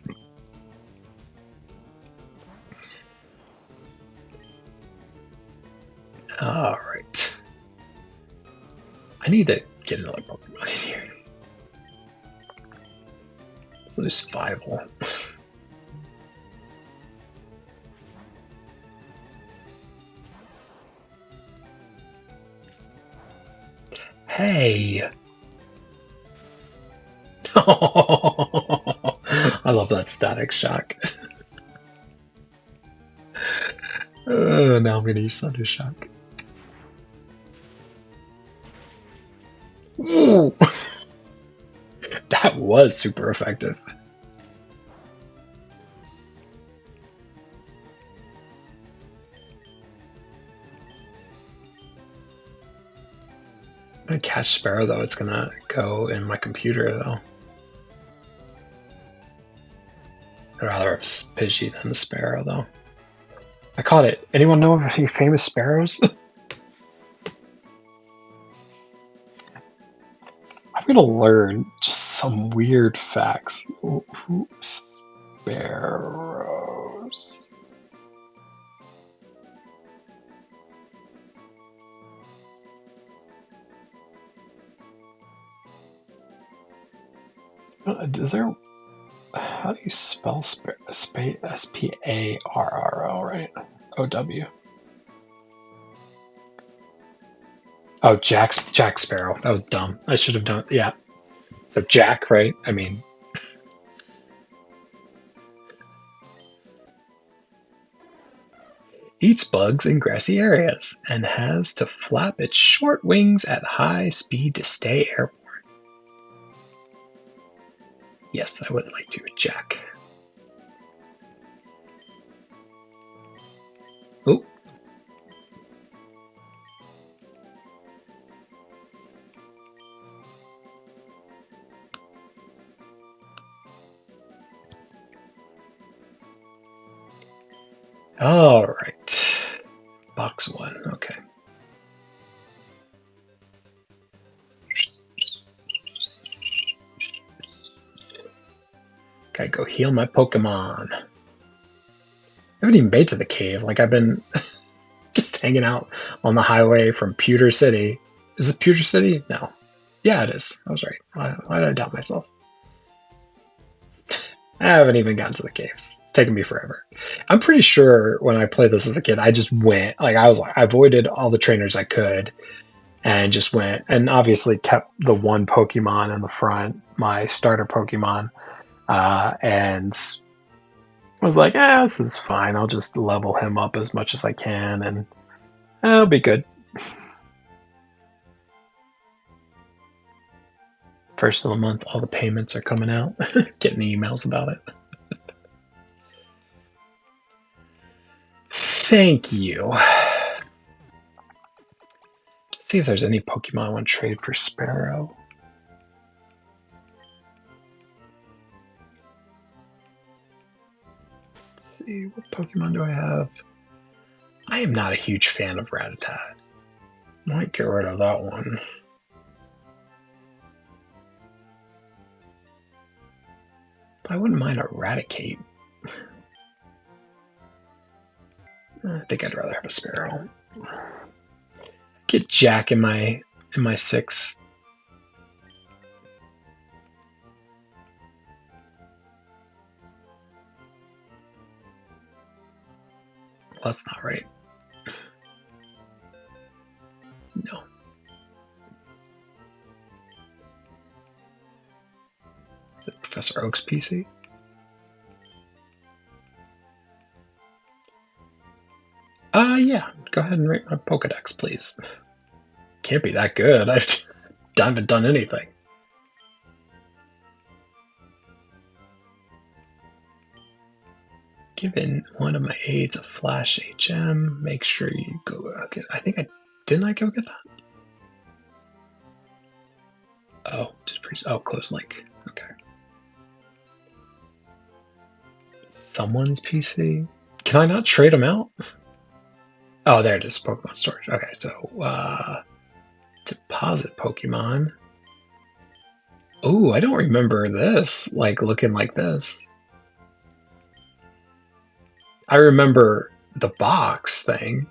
Alright. I need to get another Pokemon in here. So there's survival. Hey! I love that Static Shock. Now I'm gonna use Thunder Shock. Ooh! That was super effective. I'm gonna catch Sparrow though, it's gonna go in my computer though. I'd rather have Pidgey than the Sparrow though. I caught it. Anyone know of any famous sparrows? gonna learn just some weird facts. Sparrows. Is there? How do you spell Sparrow, right? OW. Oh, Jack Sparrow. That was dumb. I should have done. Yeah. So Jack, right? I mean, eats bugs in grassy areas and has to flap its short wings at high speed to stay airborne. Yes, I would like to, Jack. Oh. All right. Box 1. Okay. Gotta go heal my Pokemon. I haven't even made to the cave. Like, I've been just hanging out on the highway from Pewter City. Is it Pewter City? No. Yeah, it is. I was right. Why did I doubt myself? I haven't even gotten to the caves. It's taken me forever. I'm pretty sure when I played this as a kid, I just went. Like, I avoided all the trainers I could and just went. And obviously kept the one Pokemon in the front, my starter Pokemon. And I was like, this is fine. I'll just level him up as much as I can and it'll be good. First of the month, all the payments are coming out. Getting emails about it. Thank you. Let's see if there's any Pokemon I want to trade for Sparrow. Let's see, what Pokemon do I have? I am not a huge fan of Rattata. Might get rid of that one. But I wouldn't mind Eradicate. I think I'd rather have a Sparrow. Get Jack in my 6. Well, that's not right. No. Is it Professor Oak's PC? Yeah. Go ahead and rate my Pokedex, please. Can't be that good. I haven't done anything. Given one of my aides a Flash HM, make sure you go get. Didn't I go get that? Oh, close link. Okay. Someone's PC. Can I not trade them out? Oh, there it is. Pokemon storage. Okay, so deposit Pokemon. Oh, I don't remember this. Like looking like this. I remember the box thing.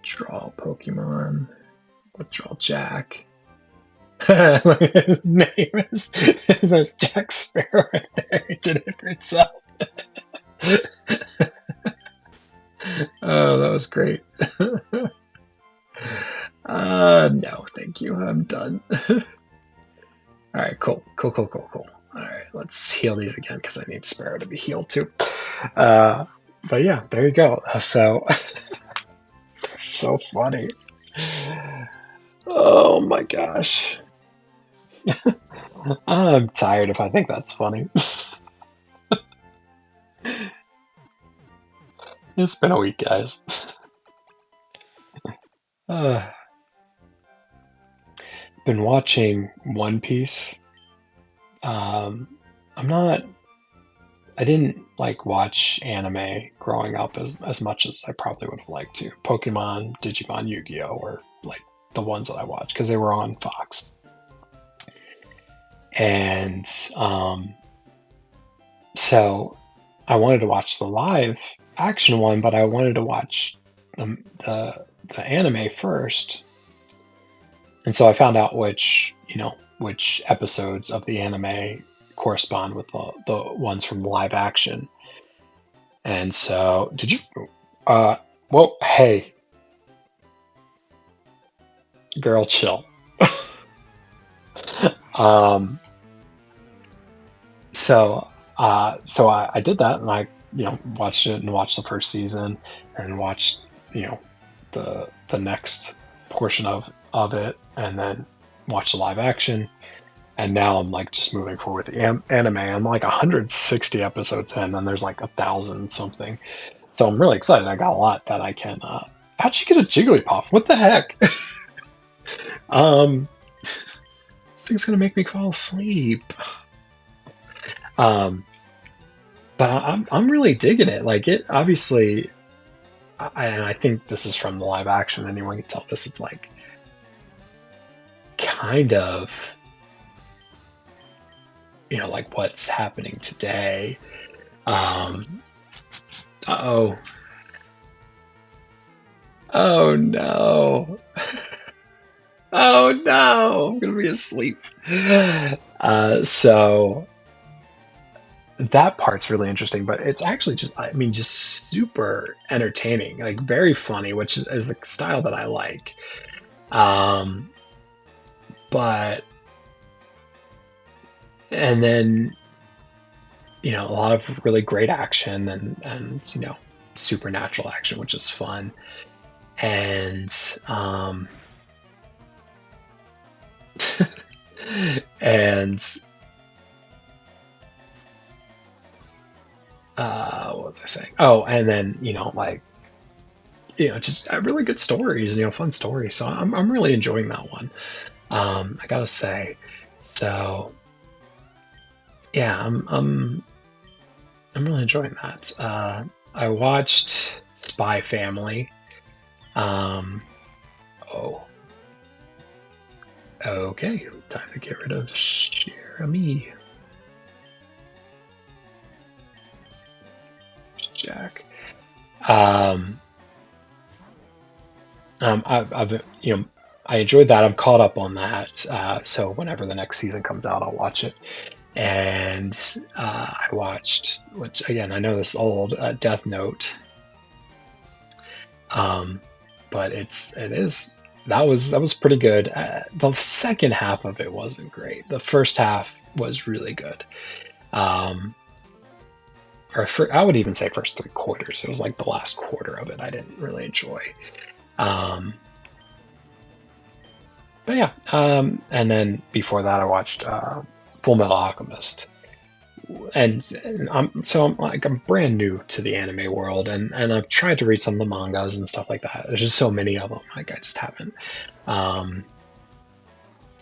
Draw Pokemon. Withdraw Jack. His name is Jack Sparrow right there. It did it for itself. Oh, that was great. No, thank you. I'm done. All right, cool. All right, let's heal these again because I need Sparrow to be healed too. But yeah, there you go. So, so funny. Oh my gosh. I'm tired if I think that's funny. It's been a week, guys. Been watching One Piece. Um, I'm not. I didn't like watch anime growing up as much as I probably would have liked to. Pokemon, Digimon, Yu-Gi-Oh were like the ones that I watched because they were on Fox. And so I wanted to watch the live action one, but I wanted to watch the the anime first. And so I found out which episodes of the anime correspond with the ones from live action. And so, did you? Uh, well, hey, girl, chill. Um, so I did that, and I watched it and watched the first season, and watched you know the next portion of it, and then watched the live action. And now I'm like just moving forward with the anime. I'm like 160 episodes in, and there's like 1,000 something. So I'm really excited. I got a lot that I can. How'd you get a Jigglypuff? What the heck? um, this thing's gonna make me fall asleep. Um, but I'm really digging it. Like it obviously, and I think this is from the live action. Anyone can tell this. It's like kind of like what's happening today. Um, oh, oh no. Oh no, I'm gonna be asleep. So that part's really interesting, but it's actually just, I mean, just super entertaining, like very funny, which is the style that I like. Um, but, and then, a lot of really great action and supernatural action, which is fun. And, and what was I saying? Oh, and then like just really good stories, fun stories. So I'm really enjoying that one. I gotta say. So yeah, I'm really enjoying that. I watched Spy Family. Um, oh, okay, time to get rid of Jeremy Jack. Um, I've I enjoyed that. I'm caught up on that. So whenever the next season comes out, I'll watch it. And I watched, which again I know this is old, Death Note. Um, but it is that was pretty good. The second half of it wasn't great. The first half was really good. Um, I would even say first 3 quarters. It was like the last quarter of it I didn't really enjoy. Um, but yeah, and then before that I watched Full Metal Alchemist. And I'm brand new to the anime world, and I've tried to read some of the mangas and stuff like that. There's just so many of them, like I just haven't. Um,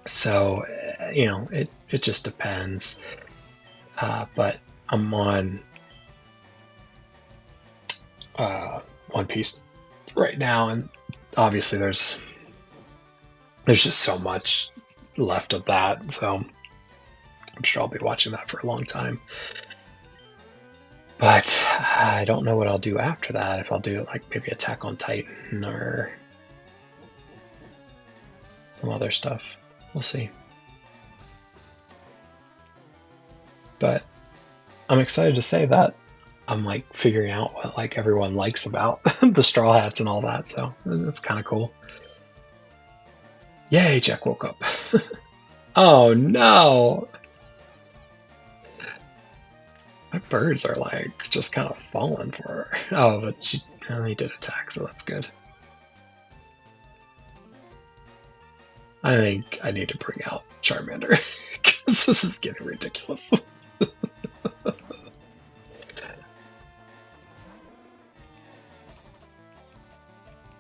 so it just depends. But I'm on uh, One Piece right now, and obviously there's just so much left of that. So I'm sure I'll be watching that for a long time. But I don't know what I'll do after that. If I'll do like maybe Attack on Titan or some other stuff. We'll see. But I'm excited to say that I'm like figuring out what like everyone likes about the Straw Hats and all that. So it's kind of cool. Yay, Jack woke up. Oh no. My birds are like just kind of falling for her. Oh, but she only did attack, so that's good. I think I need to bring out Charmander because this is getting ridiculous.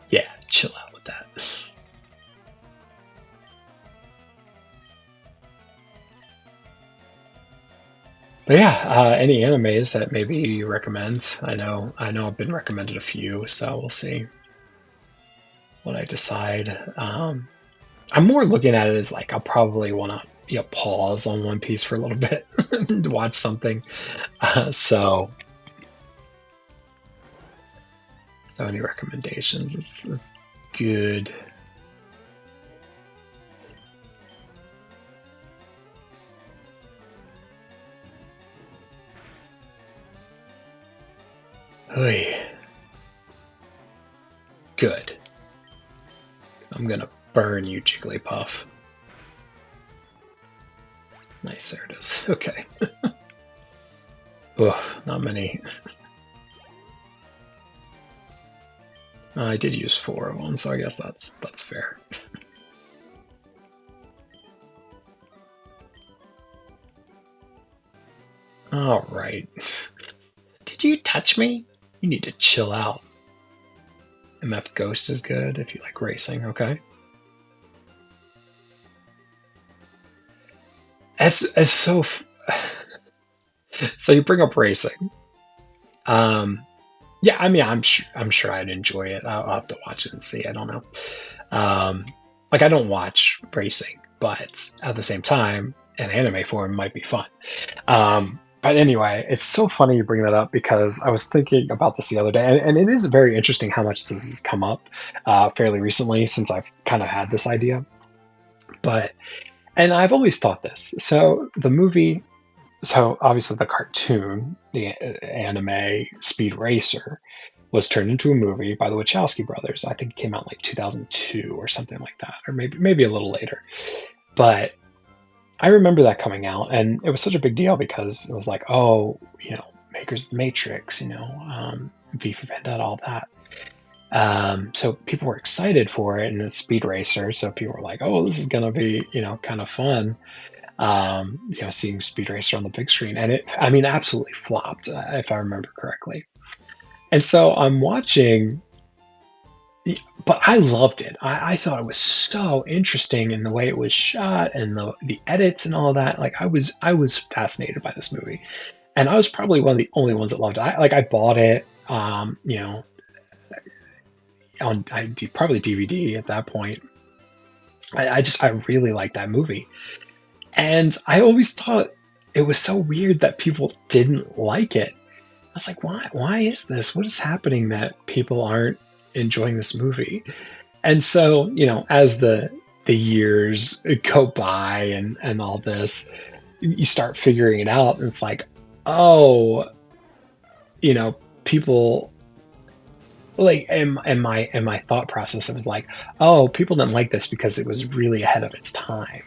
Yeah, chill out with that. But yeah, any animes that maybe you recommend? I know I've been recommended a few, so we'll see what I decide. I'm more looking at it as like I'll probably want to pause on One Piece for a little bit to watch something. So any recommendations is good. Oy, good. I'm gonna burn you, Jigglypuff. Nice, there it is. Okay. Ugh, not many. I did use four of them, so I guess that's fair. All right. Did you touch me? You need to chill out. MF Ghost is good if you like racing, okay? As so so you bring up racing. Um yeah, I mean I'm sure I'd enjoy it. I'll have to watch it and see. I don't know. Um like I don't watch racing, but at the same time, an anime form might be fun. But anyway, it's so funny you bring that up because I was thinking about this the other day, and it is very interesting how much this has come up fairly recently since I've kind of had this idea. But and I've always thought this. So the movie, so obviously the cartoon, the anime Speed Racer, was turned into a movie by the Wachowski brothers. I think it came out like 2002 or something like that, or maybe a little later. But I remember that coming out, and it was such a big deal because it was like, oh, makers of the Matrix, V for Vendetta, all that. So people were excited for it, and it's Speed Racer, so people were like, oh, this is gonna be, kind of fun. Seeing Speed Racer on the big screen, and I mean, absolutely flopped, if I remember correctly. And so I'm watching, but I loved it. I thought it was so interesting in the way it was shot and the edits and all of that. Like I was fascinated by this movie, and I was probably one of the only ones that loved it. I bought it, on probably DVD at that point. I really liked that movie, and I always thought it was so weird that people didn't like it. I was like, why? Why is this? What is happening that people aren't enjoying this movie? And so, as the years go by and all this, you start figuring it out, and it's like, oh, people like, and my thought process, it was like, oh, people didn't like this because it was really ahead of its time.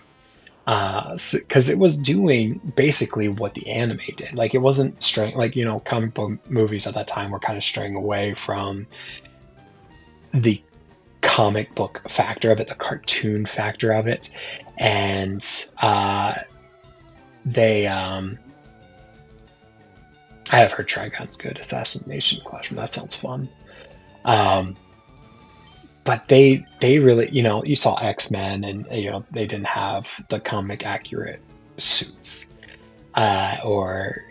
Because it was doing basically what the anime did. Like it wasn't straying, like comic book movies at that time were kind of straying away from the comic book factor of it, the cartoon factor of it, and they I have heard Trigun's good. Assassination Classroom, that sounds fun. Um, but they really, you saw X-Men, and they didn't have the comic accurate suits, or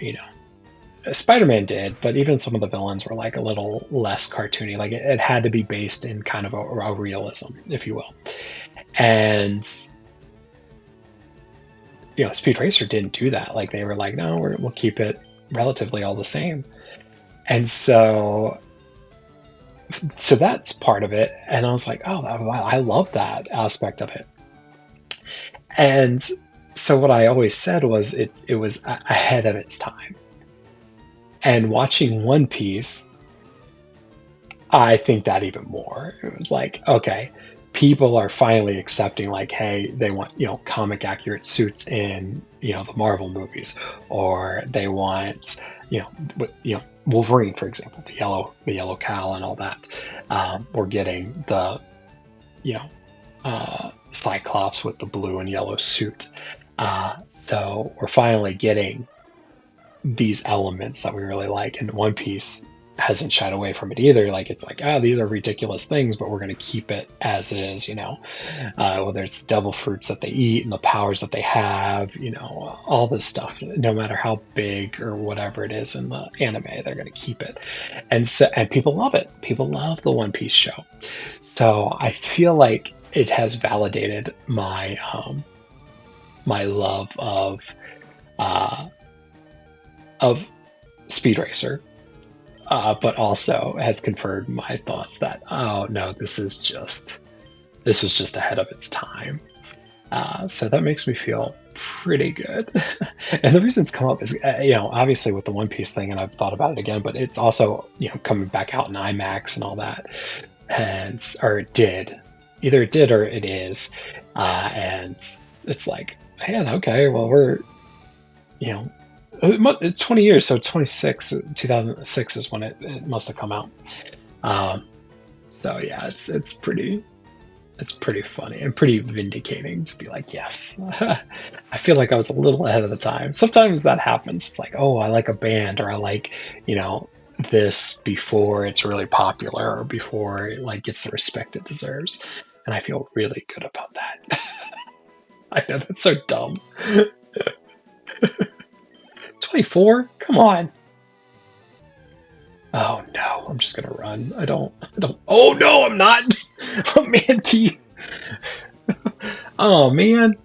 Spider-Man did, but even some of the villains were like a little less cartoony. Like it had to be based in kind of a realism, if you will. And Speed Racer didn't do that. Like they were like, no, we'll keep it relatively all the same. And so that's part of it. And I was like, oh, wow, I love that aspect of it. And so what I always said was it was ahead of its time. And watching One Piece, I think that even more. It was like, okay, people are finally accepting, like, hey, they want, comic accurate suits in, the Marvel movies, or they want, Wolverine, for example, the yellow cowl and all that. We're getting the, Cyclops with the blue and yellow suit. So we're finally getting these elements that we really like in One Piece. hasn't shied away from it either. Like it's like, ah, these are ridiculous things, but we're going to keep it as is, whether it's devil fruits that they eat and the powers that they have, all this stuff, no matter how big or whatever it is in the anime, they're going to keep it. And people love it. People love the One Piece show. So I feel like it has validated my love uh, of Speed Racer, but also has confirmed my thoughts that, oh no, this was just ahead of its time. So that makes me feel pretty good. And the reason it's come up is, obviously with the One Piece thing, and I've thought about it again, but it's also, coming back out in IMAX and all that, or it did, either it did or it is, and it's like, man, okay, well you know, it's 20 years, so 2006 is when it must have come out. So yeah, it's pretty funny and pretty vindicating to be like, yes, I feel like I was a little ahead of the time. Sometimes that happens. It's like, oh, I like a band, or I like, this before it's really popular, or before it like gets the respect it deserves. And I feel really good about that. I know that's so dumb. 24? Come on. Oh no, I'm just gonna run. I don't. Oh no, I'm not. Oh man, Key. Oh man.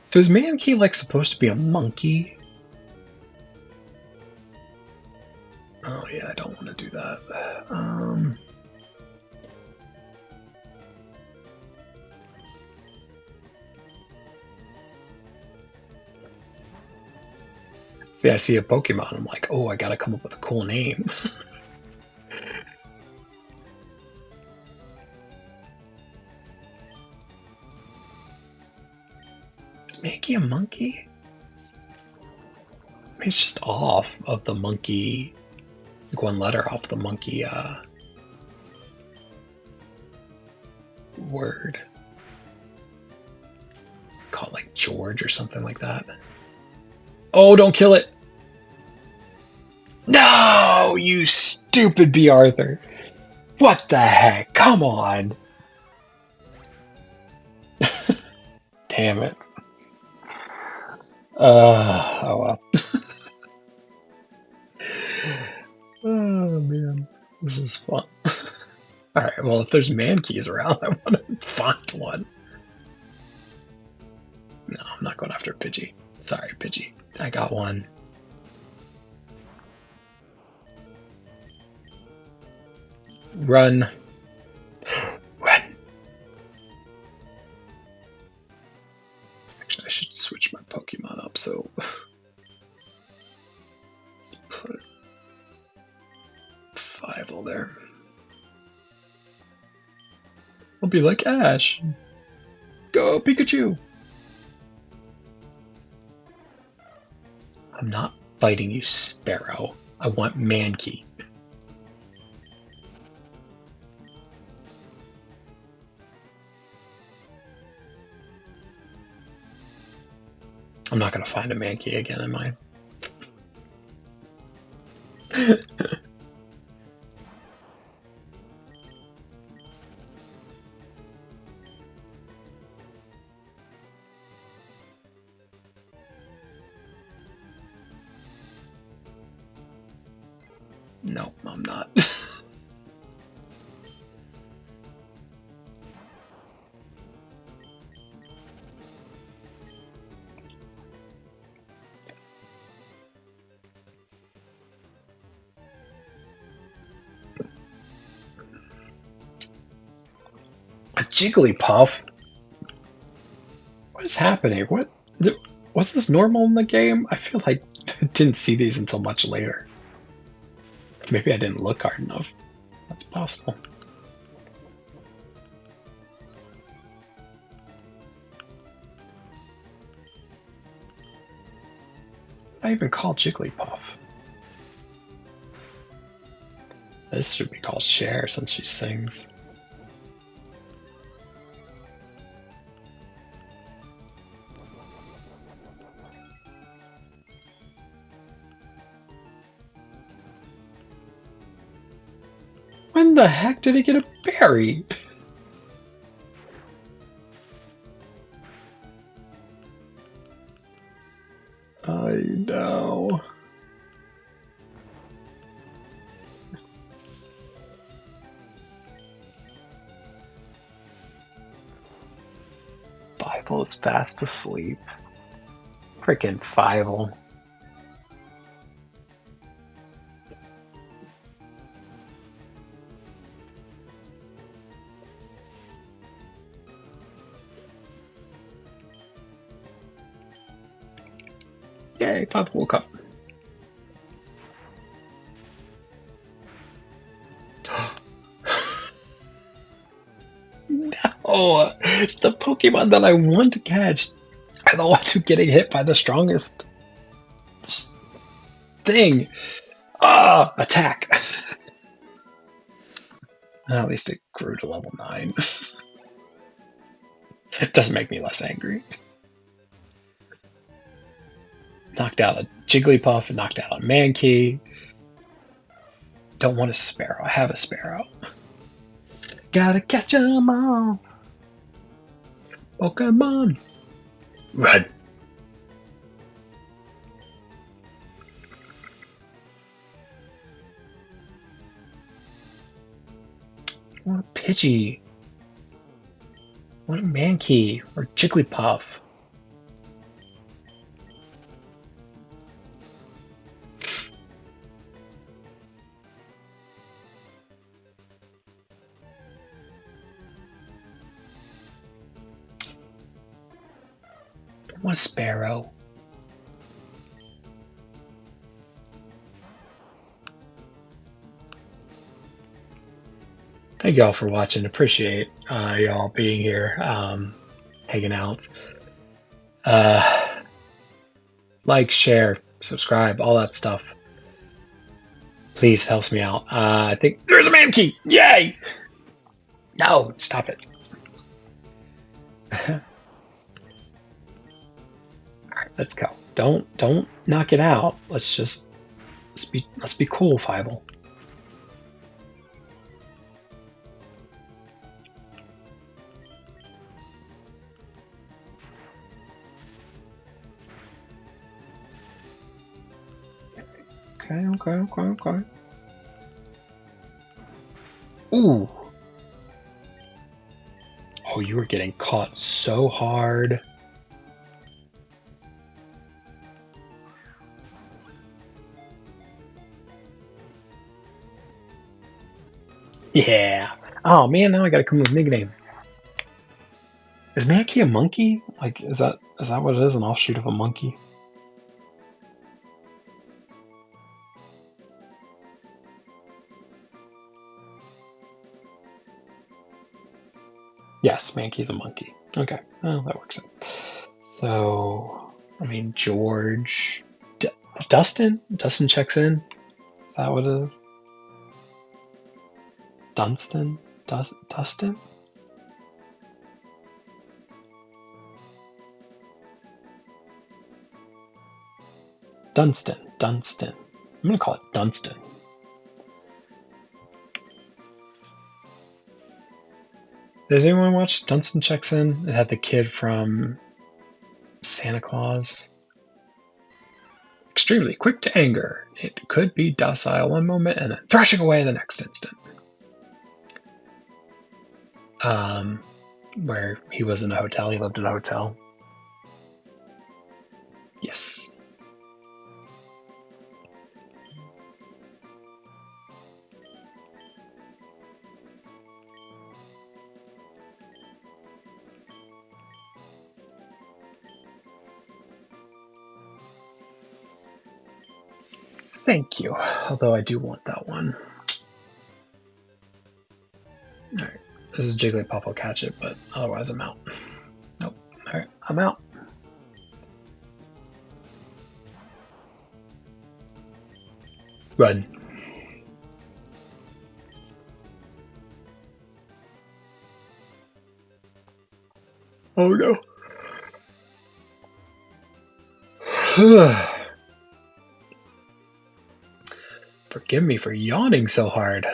So is Mankey like supposed to be a monkey? Oh yeah, I don't want to do that. See, I see a Pokemon. I'm like, oh, I gotta come up with a cool name. Is Mankey a monkey? I mean, it's just off of the monkey, like one letter off the monkey word. Call it like George or something like that. Oh, don't kill it! No, you stupid B. Arthur. What the heck? Come on. Damn it. Oh well. Oh man, this is fun. Alright, well, if there's Mankeys around, I want to find one. No, I'm not going after Pidgey. Sorry, Pidgey. I got one. Run. Run! Actually, I should switch my Pokemon up, so... Let's put Fivel there. I'll be like Ash. Go, Pikachu! I'm not fighting you, Sparrow. I want Mankey. I'm not going to find a Mankey again, am I? No, I'm not. A Jigglypuff? What is happening? Was this normal in the game? I feel like I didn't see these until much later. Maybe I didn't look hard enough. That's possible. I even call Jigglypuff. This should be called Cher since she sings. When the heck did he get a berry? I know. Fievel is fast asleep. Freaking Fievel. Yay, Fievel woke up. No! The Pokemon that I want to catch are the ones who getting hit by the strongest thing. Ah, attack. At least it grew to level 9. It doesn't make me less angry. Knocked out a Jigglypuff, knocked out a Mankey. Don't want a Sparrow. I have a Sparrow. Gotta catch 'em all. Pokemon. Run. I want a Pidgey. I want a Mankey or Jigglypuff. I want a Sparrow. Thank y'all for watching. Appreciate y'all being here, hanging out. Like, share, subscribe, all that stuff. Please helps me out. I think there's a Mankey. Yay! No, stop it. All right, let's go. Don't knock it out. Let's be cool, Fievel. Okay. Ooh. Oh, you were getting caught so hard. Yeah. Oh man, now I gotta come up with a nickname. Is Mankey a monkey? Like, is that what it is? An offshoot of a monkey? Yes, Mankey's a monkey. Okay, well, that works out. So, I mean, George... Dustin? Dustin checks in? Is that what it is? Dunstan? Dustin? Dunstan. I'm gonna call it Dunstan. Does anyone watch Dunstan Checks In? It had the kid from Santa Claus. Extremely quick to anger. It could be docile one moment and then thrashing away the next instant. Where he was in a hotel. He lived in a hotel. Yes. Thank you. Although I do want that one. Alright. This is Jigglypuff. I'll catch it, but otherwise I'm out. Nope. Alright, I'm out. Run. Oh no. Forgive me for yawning so hard.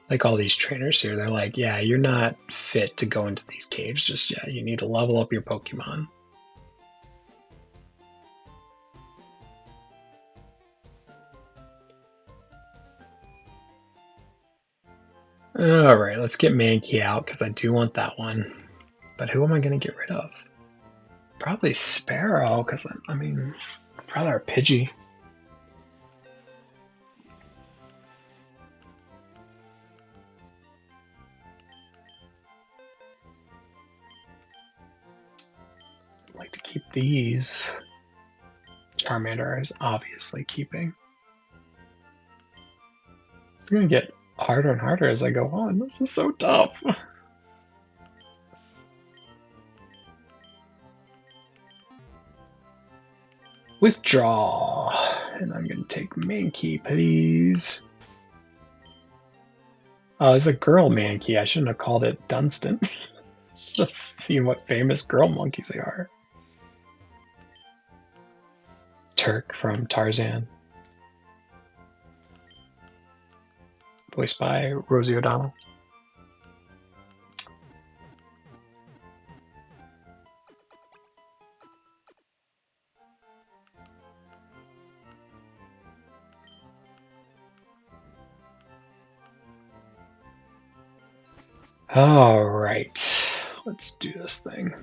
Like all these trainers here, they're like, yeah, you're not fit to go into these caves just yet. You need to level up your Pokemon. Alright, let's get Mankey out because I do want that one. But who am I going to get rid of? Probably Sparrow because, I mean, I'd rather a Pidgey. I'd like to keep these. Charmander is obviously keeping. It's going to get harder and harder as I go on. This is so tough. Withdraw. And I'm going to take Mankey, please. Oh, it's a girl Mankey. I shouldn't have called it Dunstan. Just seeing what famous girl monkeys they are. Turk from Tarzan. Voiced by Rosie O'Donnell. Alright, let's do this thing.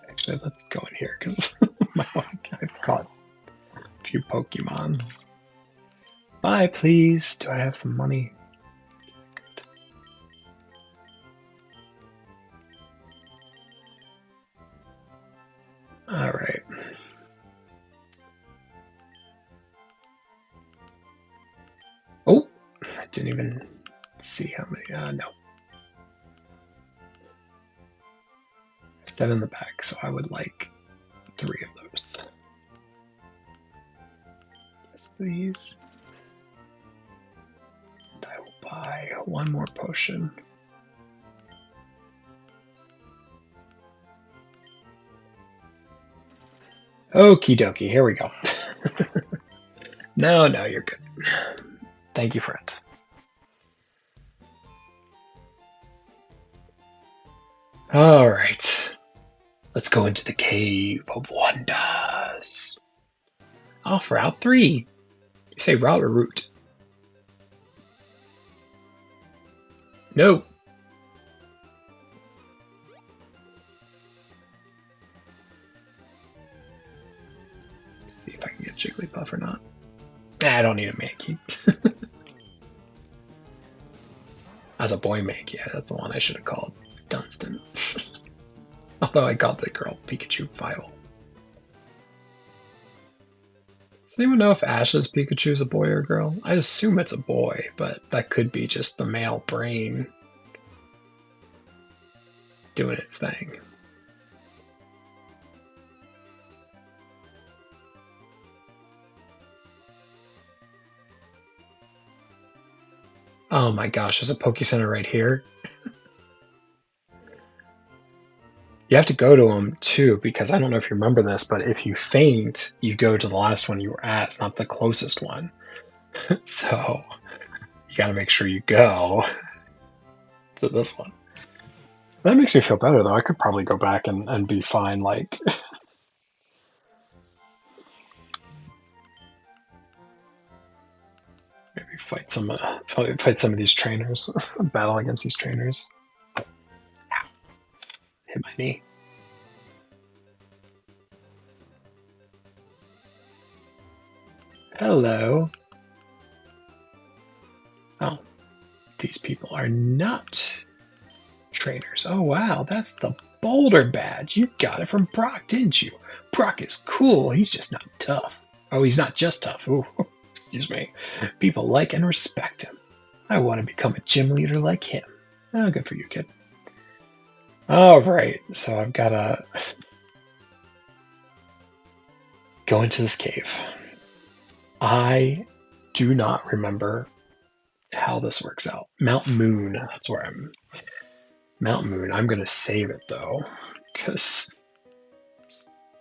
Actually, let's go in here because I've caught a few Pokemon. Buy, please. Do I have some money? Alright. Oh, I didn't even see how many. No. 7 in the back, so I would like 3 of those. Yes, please. And I will buy 1 more potion. Okie dokie, here we go. No, you're good. Thank you, friend. Alright. Let's go into the Cave of Wonders. Off Route 3. You say route or route? No. Let's see if I can get Jigglypuff or not. I don't need a Mankey. As a boy Mankey, yeah, that's the one I should have called Dunstan. Although I called the girl Pikachu Fiole. Does anyone know if Ash's Pikachu is a boy or a girl? I assume it's a boy, but that could be just the male brain doing its thing. Oh my gosh, there's a Poke Center right here. You have to go to them too, because I don't know if you remember this, but if you faint, you go to the last one you were at. It's not the closest one. So you got to make sure you go to this one. That makes me feel better, though. I could probably go back and be fine, like... Maybe fight some of these trainers. Battle against these trainers. Ow. Hit my knee. Hello. Oh, these people are not trainers. Oh wow, that's the Boulder badge. You got it from Brock, didn't you? Brock is cool. He's just not tough. Oh, he's not just tough. Ooh, excuse me. People like and respect him. I want to become a gym leader like him. Oh, good for you, kid. All right, so I've got to go into this cave. I do not remember how this works out. Mount Moon, that's where I'm. Mount Moon, I'm going to save it though, because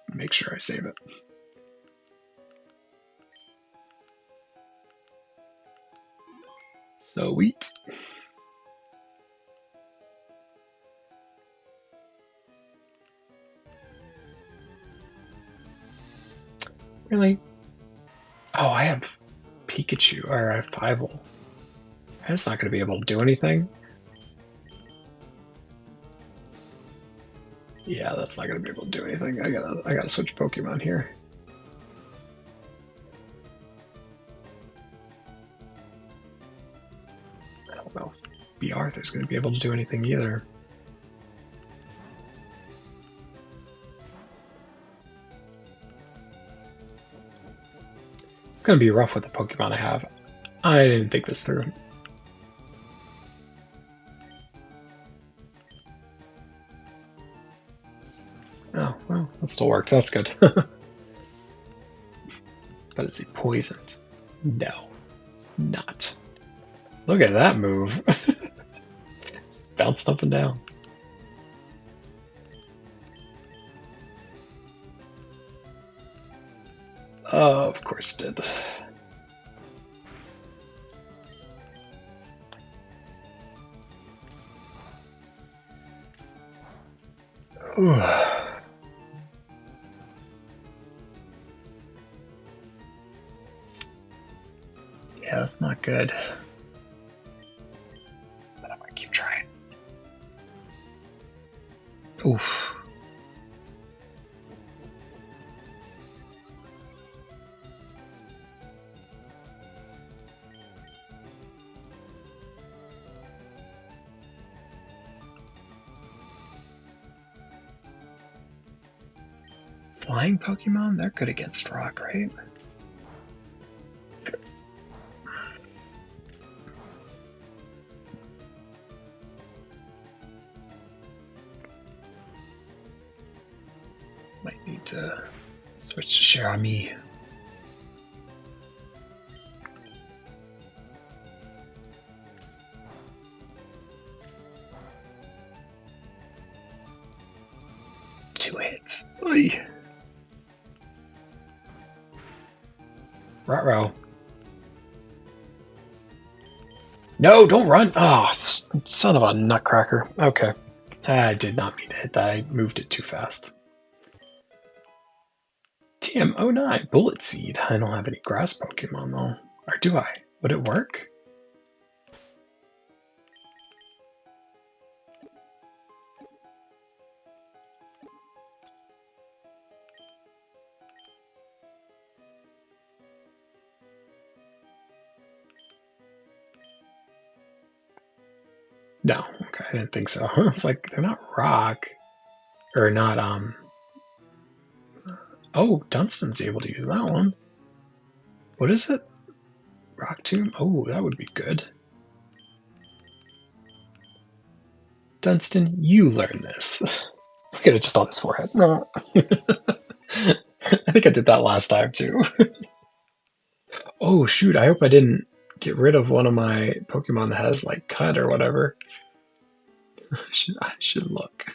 make sure I save it. Sweet. Really? Oh, I have Pikachu, or I have Fivel. That's not going to be able to do anything. Yeah, that's not going to be able to do anything. I gotta switch Pokemon here. I don't know if B. Arthur's going to be able to do anything either. It's going to be rough with the Pokemon I have. I didn't think this through. Oh, well, that still works. That's good. But is he poisoned? No, it's not. Look at that move. Just bounced up and down. Oh, of course it did. Ooh. Yeah, that's not good. But I'm gonna keep trying. Oof. Flying Pokemon? They're good against rock, right? Might need to switch to Cherami. Two hits. Oy. Ruh-roh. No, don't run! Oh, son of a nutcracker. Okay. I did not mean to hit that. I moved it too fast. TM09, Bullet Seed. I don't have any grass Pokemon though. Or do I? Would it work? No, okay, I didn't think so. I was like, they're not rock. Or not, oh, Dunstan's able to use that one. What is it? Rock Tomb? Oh, that would be good. Dunstan, you learn this. Look at it just on his forehead. No. I think I did that last time too. Oh shoot, I hope I didn't get rid of one of my Pokemon that has like cut or whatever. I should look.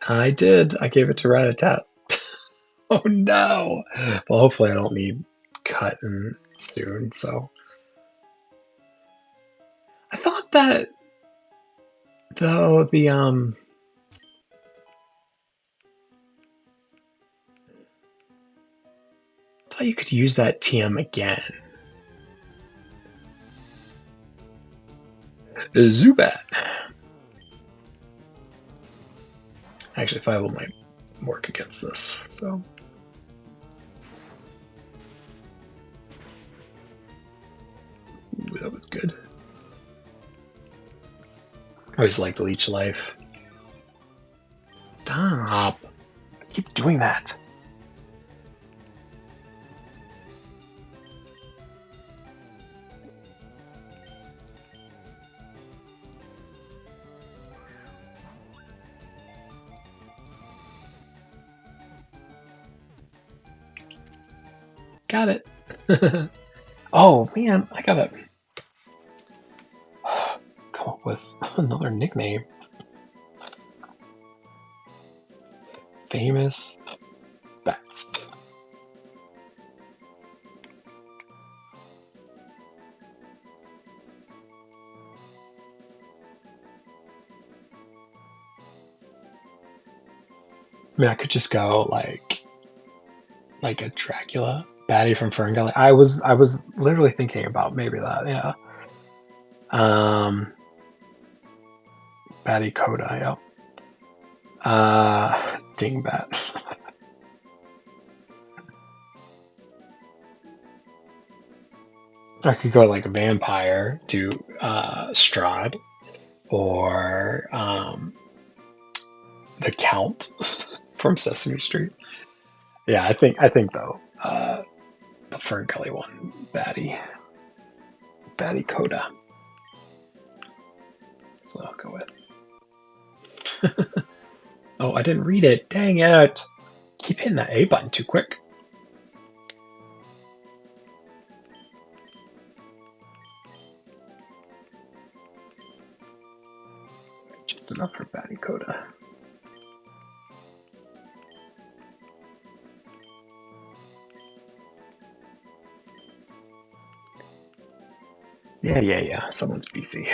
I did. I gave it to Rattata. Oh no. Well, hopefully I don't need cut in soon, so. I thought that though I thought you could use that TM again. Zubat. Actually, Five might work against this, so. Ooh, that was good. I always liked Leech Life. Stop. I keep doing that. Got it. Oh man, I gotta come up with another nickname. Famous bats. I mean, I could just go like a Dracula, Batty from Ferngully. I was literally thinking about maybe that. Yeah. Batty Coda. Yeah. Dingbat. I could go like a vampire, do Strahd, or the Count from Sesame Street. Yeah, I think though, the Ferngully one, Batty Coda. That's what I'll go with. Oh, I didn't read it. Dang it! Keep hitting that A button too quick. Just enough for Batty Coda. Yeah. Someone's busy.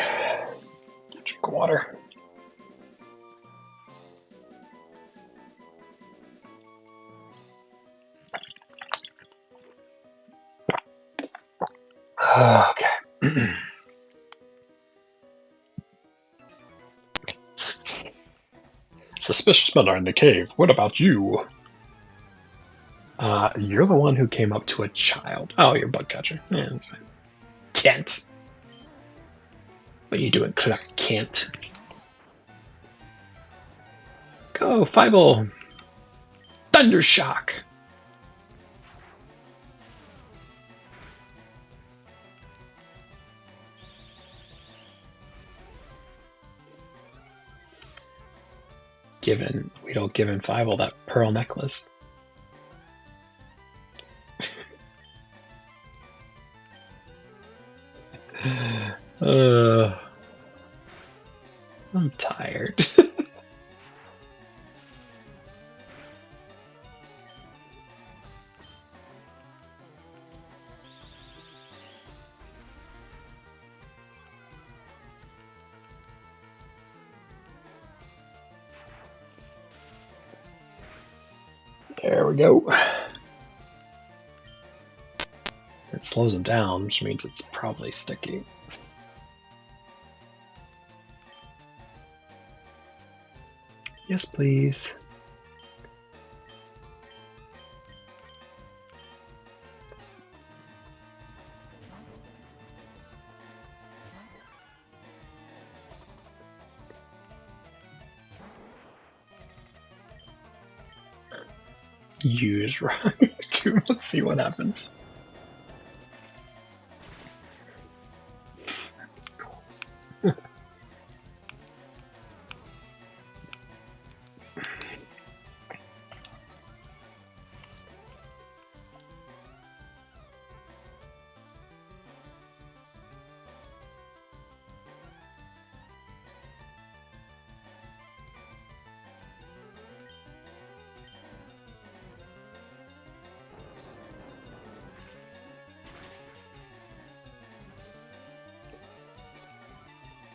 Drink water. Okay. Suspicious men are in the cave. What about you? You're the one who came up to a child. Oh, you're a bug catcher. Yeah, that's fine. Kent. What are you doing, Clark Kent? Go, Fievel! Thundershock! We don't give Fievel that pearl necklace. I'm tired. There we go. It slows him down, which means it's probably sticky. Yes, please. Use Rock. Let's see what happens.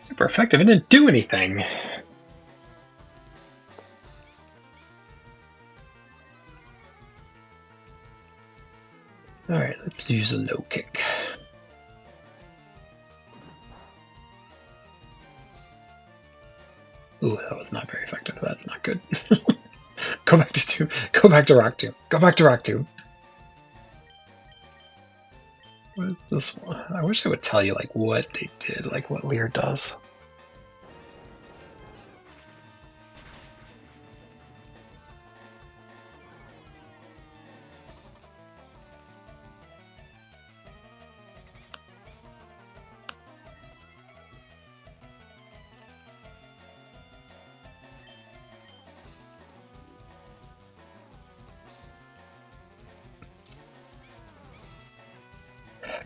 Super effective. It didn't do anything. Alright, let's use a no kick. Ooh, that was not very effective. That's not good. Go back to Tomb. Go back to Rock Tomb. Go back to Rock Tomb. What is this one? I wish I would tell you like what they did, like what Lear does.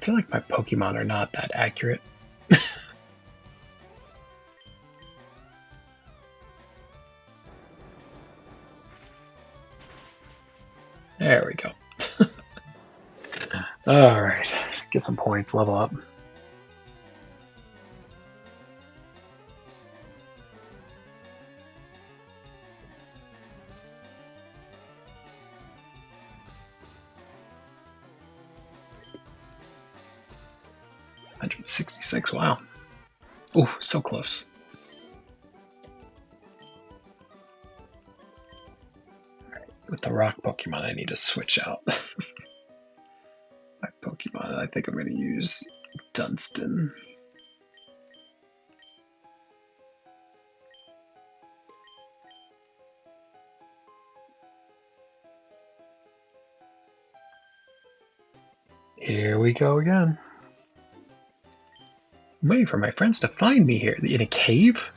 feel like my Pokemon are not that accurate. There we go. Alright, get some points, level up. $166, wow. Ooh, so close. With the rock Pokemon, I need to switch out my Pokemon. I think I'm going to use Dunstan. Here we go again. I'm waiting for my friends to find me here. In a cave?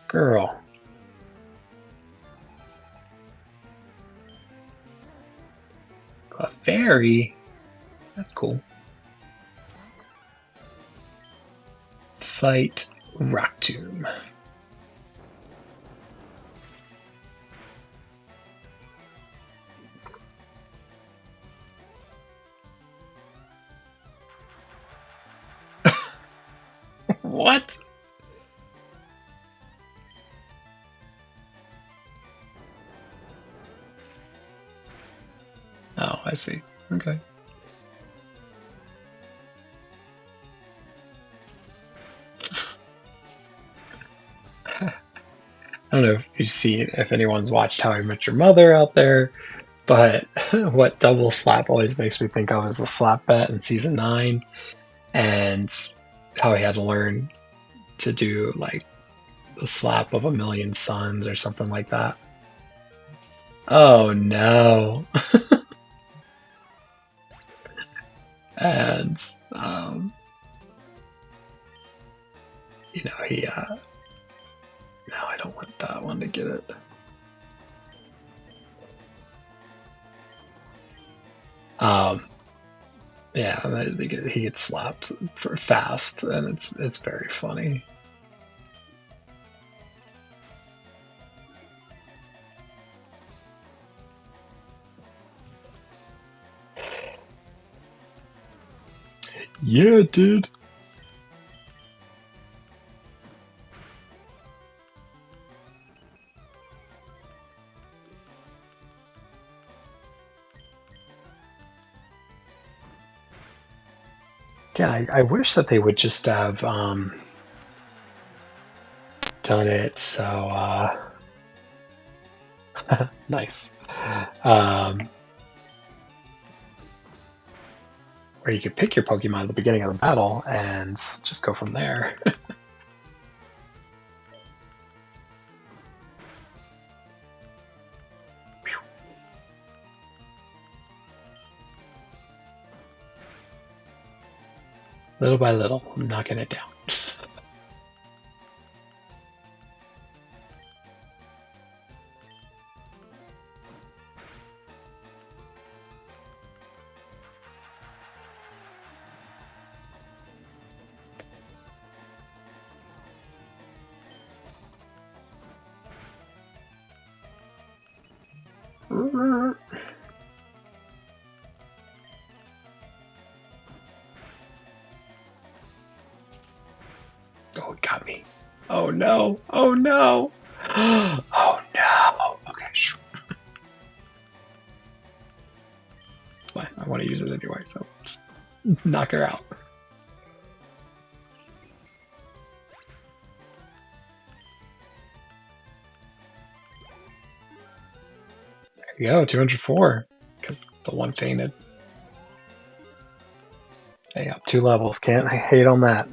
Girl. Clefairy? That's cool. Fight Rock Tomb. What? Oh, I see. Okay. I don't know if you've seen, if anyone's watched How I Met Your Mother out there, but what Double Slap always makes me think of is the slap bet in season 9 and how he had to learn to do like the slap of a million suns or something like that. Oh no. And, you know, he, no, I don't want that one to get it. Yeah, he gets slapped for fast, and it's very funny. Yeah, dude. Yeah, I wish that they would just have done it so nice. Where you could pick your Pokemon at the beginning of the battle and just go from there. Little by little, I'm knocking it down. Oh, it got me. Oh no. Oh no. Oh no. Okay. It's fine. I want to use it anyway, so just knock her out. There you go, 204. Because the one fainted. Hey, up 2 levels. Can't hate on that.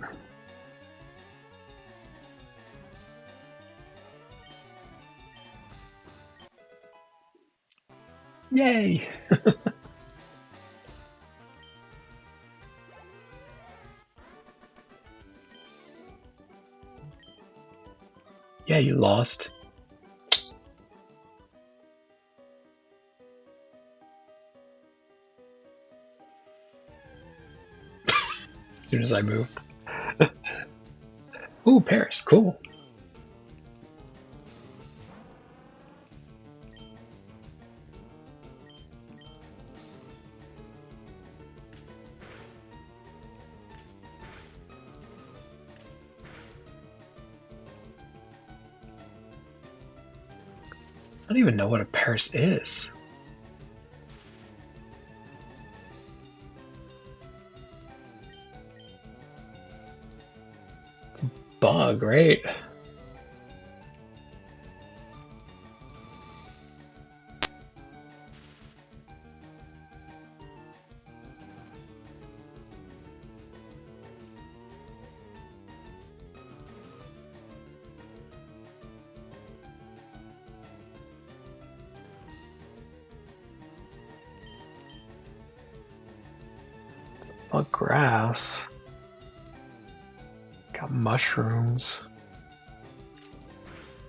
Yay! Yeah, you lost. soon as I moved. Ooh, Paris, cool. I don't even know what a Paris is. Bug, right? Bug grass. Got mushrooms.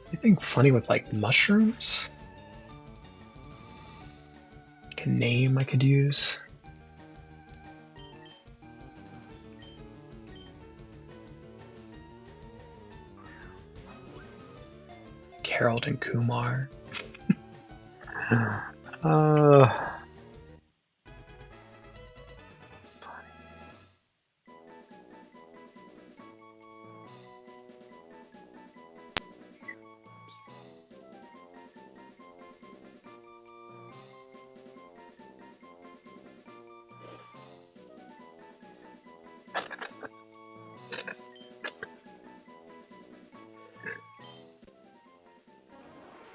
Anything funny with like mushrooms? Like a name I could use? Harold and Kumar.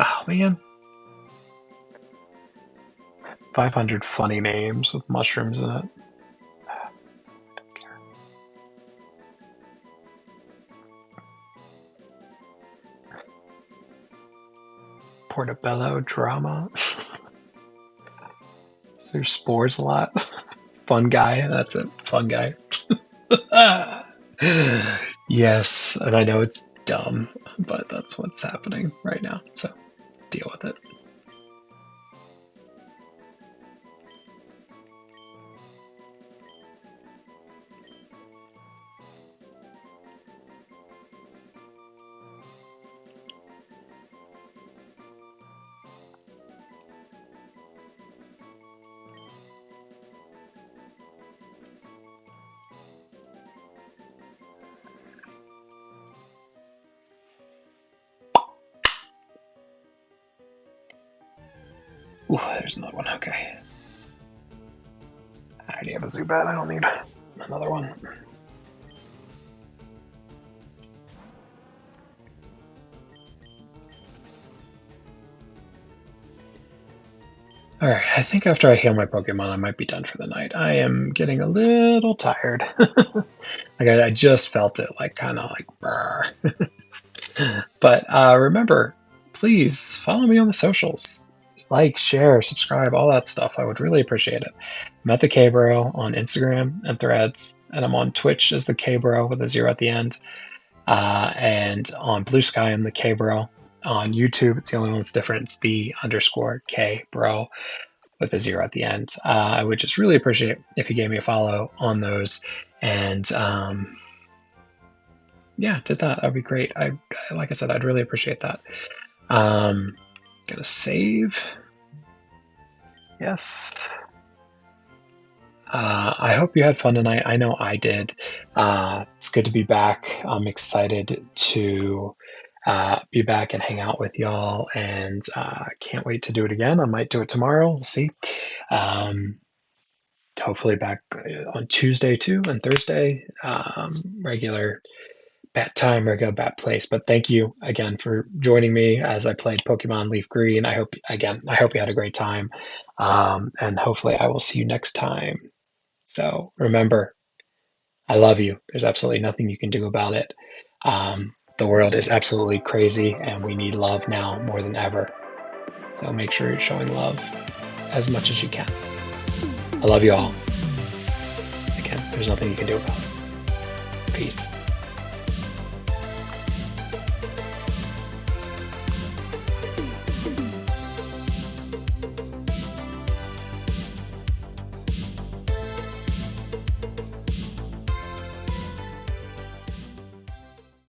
Oh man. 500 funny names with mushrooms in it. Don't care. Portobello drama. Is there spores a lot? Fun guy, that's it. Fun guy. Yes, and I know it's dumb, but that's what's happening right now, so deal with it. Ooh, there's another one, okay. I already have a Zubat, I don't need another one. Alright, I think after I heal my Pokemon, I might be done for the night. I am getting a little tired. Like I just felt it, like kind of like, brr. But remember, please follow me on the socials. Like, share, subscribe, all that stuff. I would really appreciate it. I'm at the K-Bro on Instagram and Threads, and I'm on Twitch as the K-Bro with a 0 at the end. And on Blue Sky, I'm the K-Bro. On YouTube, it's the only one that's different. It's the _ K-Bro with a 0 at the end. I would just really appreciate if you gave me a follow on those. And yeah, did that. That'd be great. Like I said, I'd really appreciate that. Gotta save. Yes. I hope you had fun tonight. I know I did. It's good to be back. I'm excited to be back and hang out with y'all, and can't wait to do it again. I might do it tomorrow. We'll see. Hopefully back on Tuesday too, and Thursday. Regular bat time, regular bat place. But thank you again for joining me as I played Pokemon Leaf Green. I hope you had a great time, and hopefully I will see you next time. So remember, I love you. There's absolutely nothing you can do about it. The world is absolutely crazy, and we need love now more than ever. So make sure you're showing love as much as you can. I love you all. Again, there's nothing you can do about it. Peace.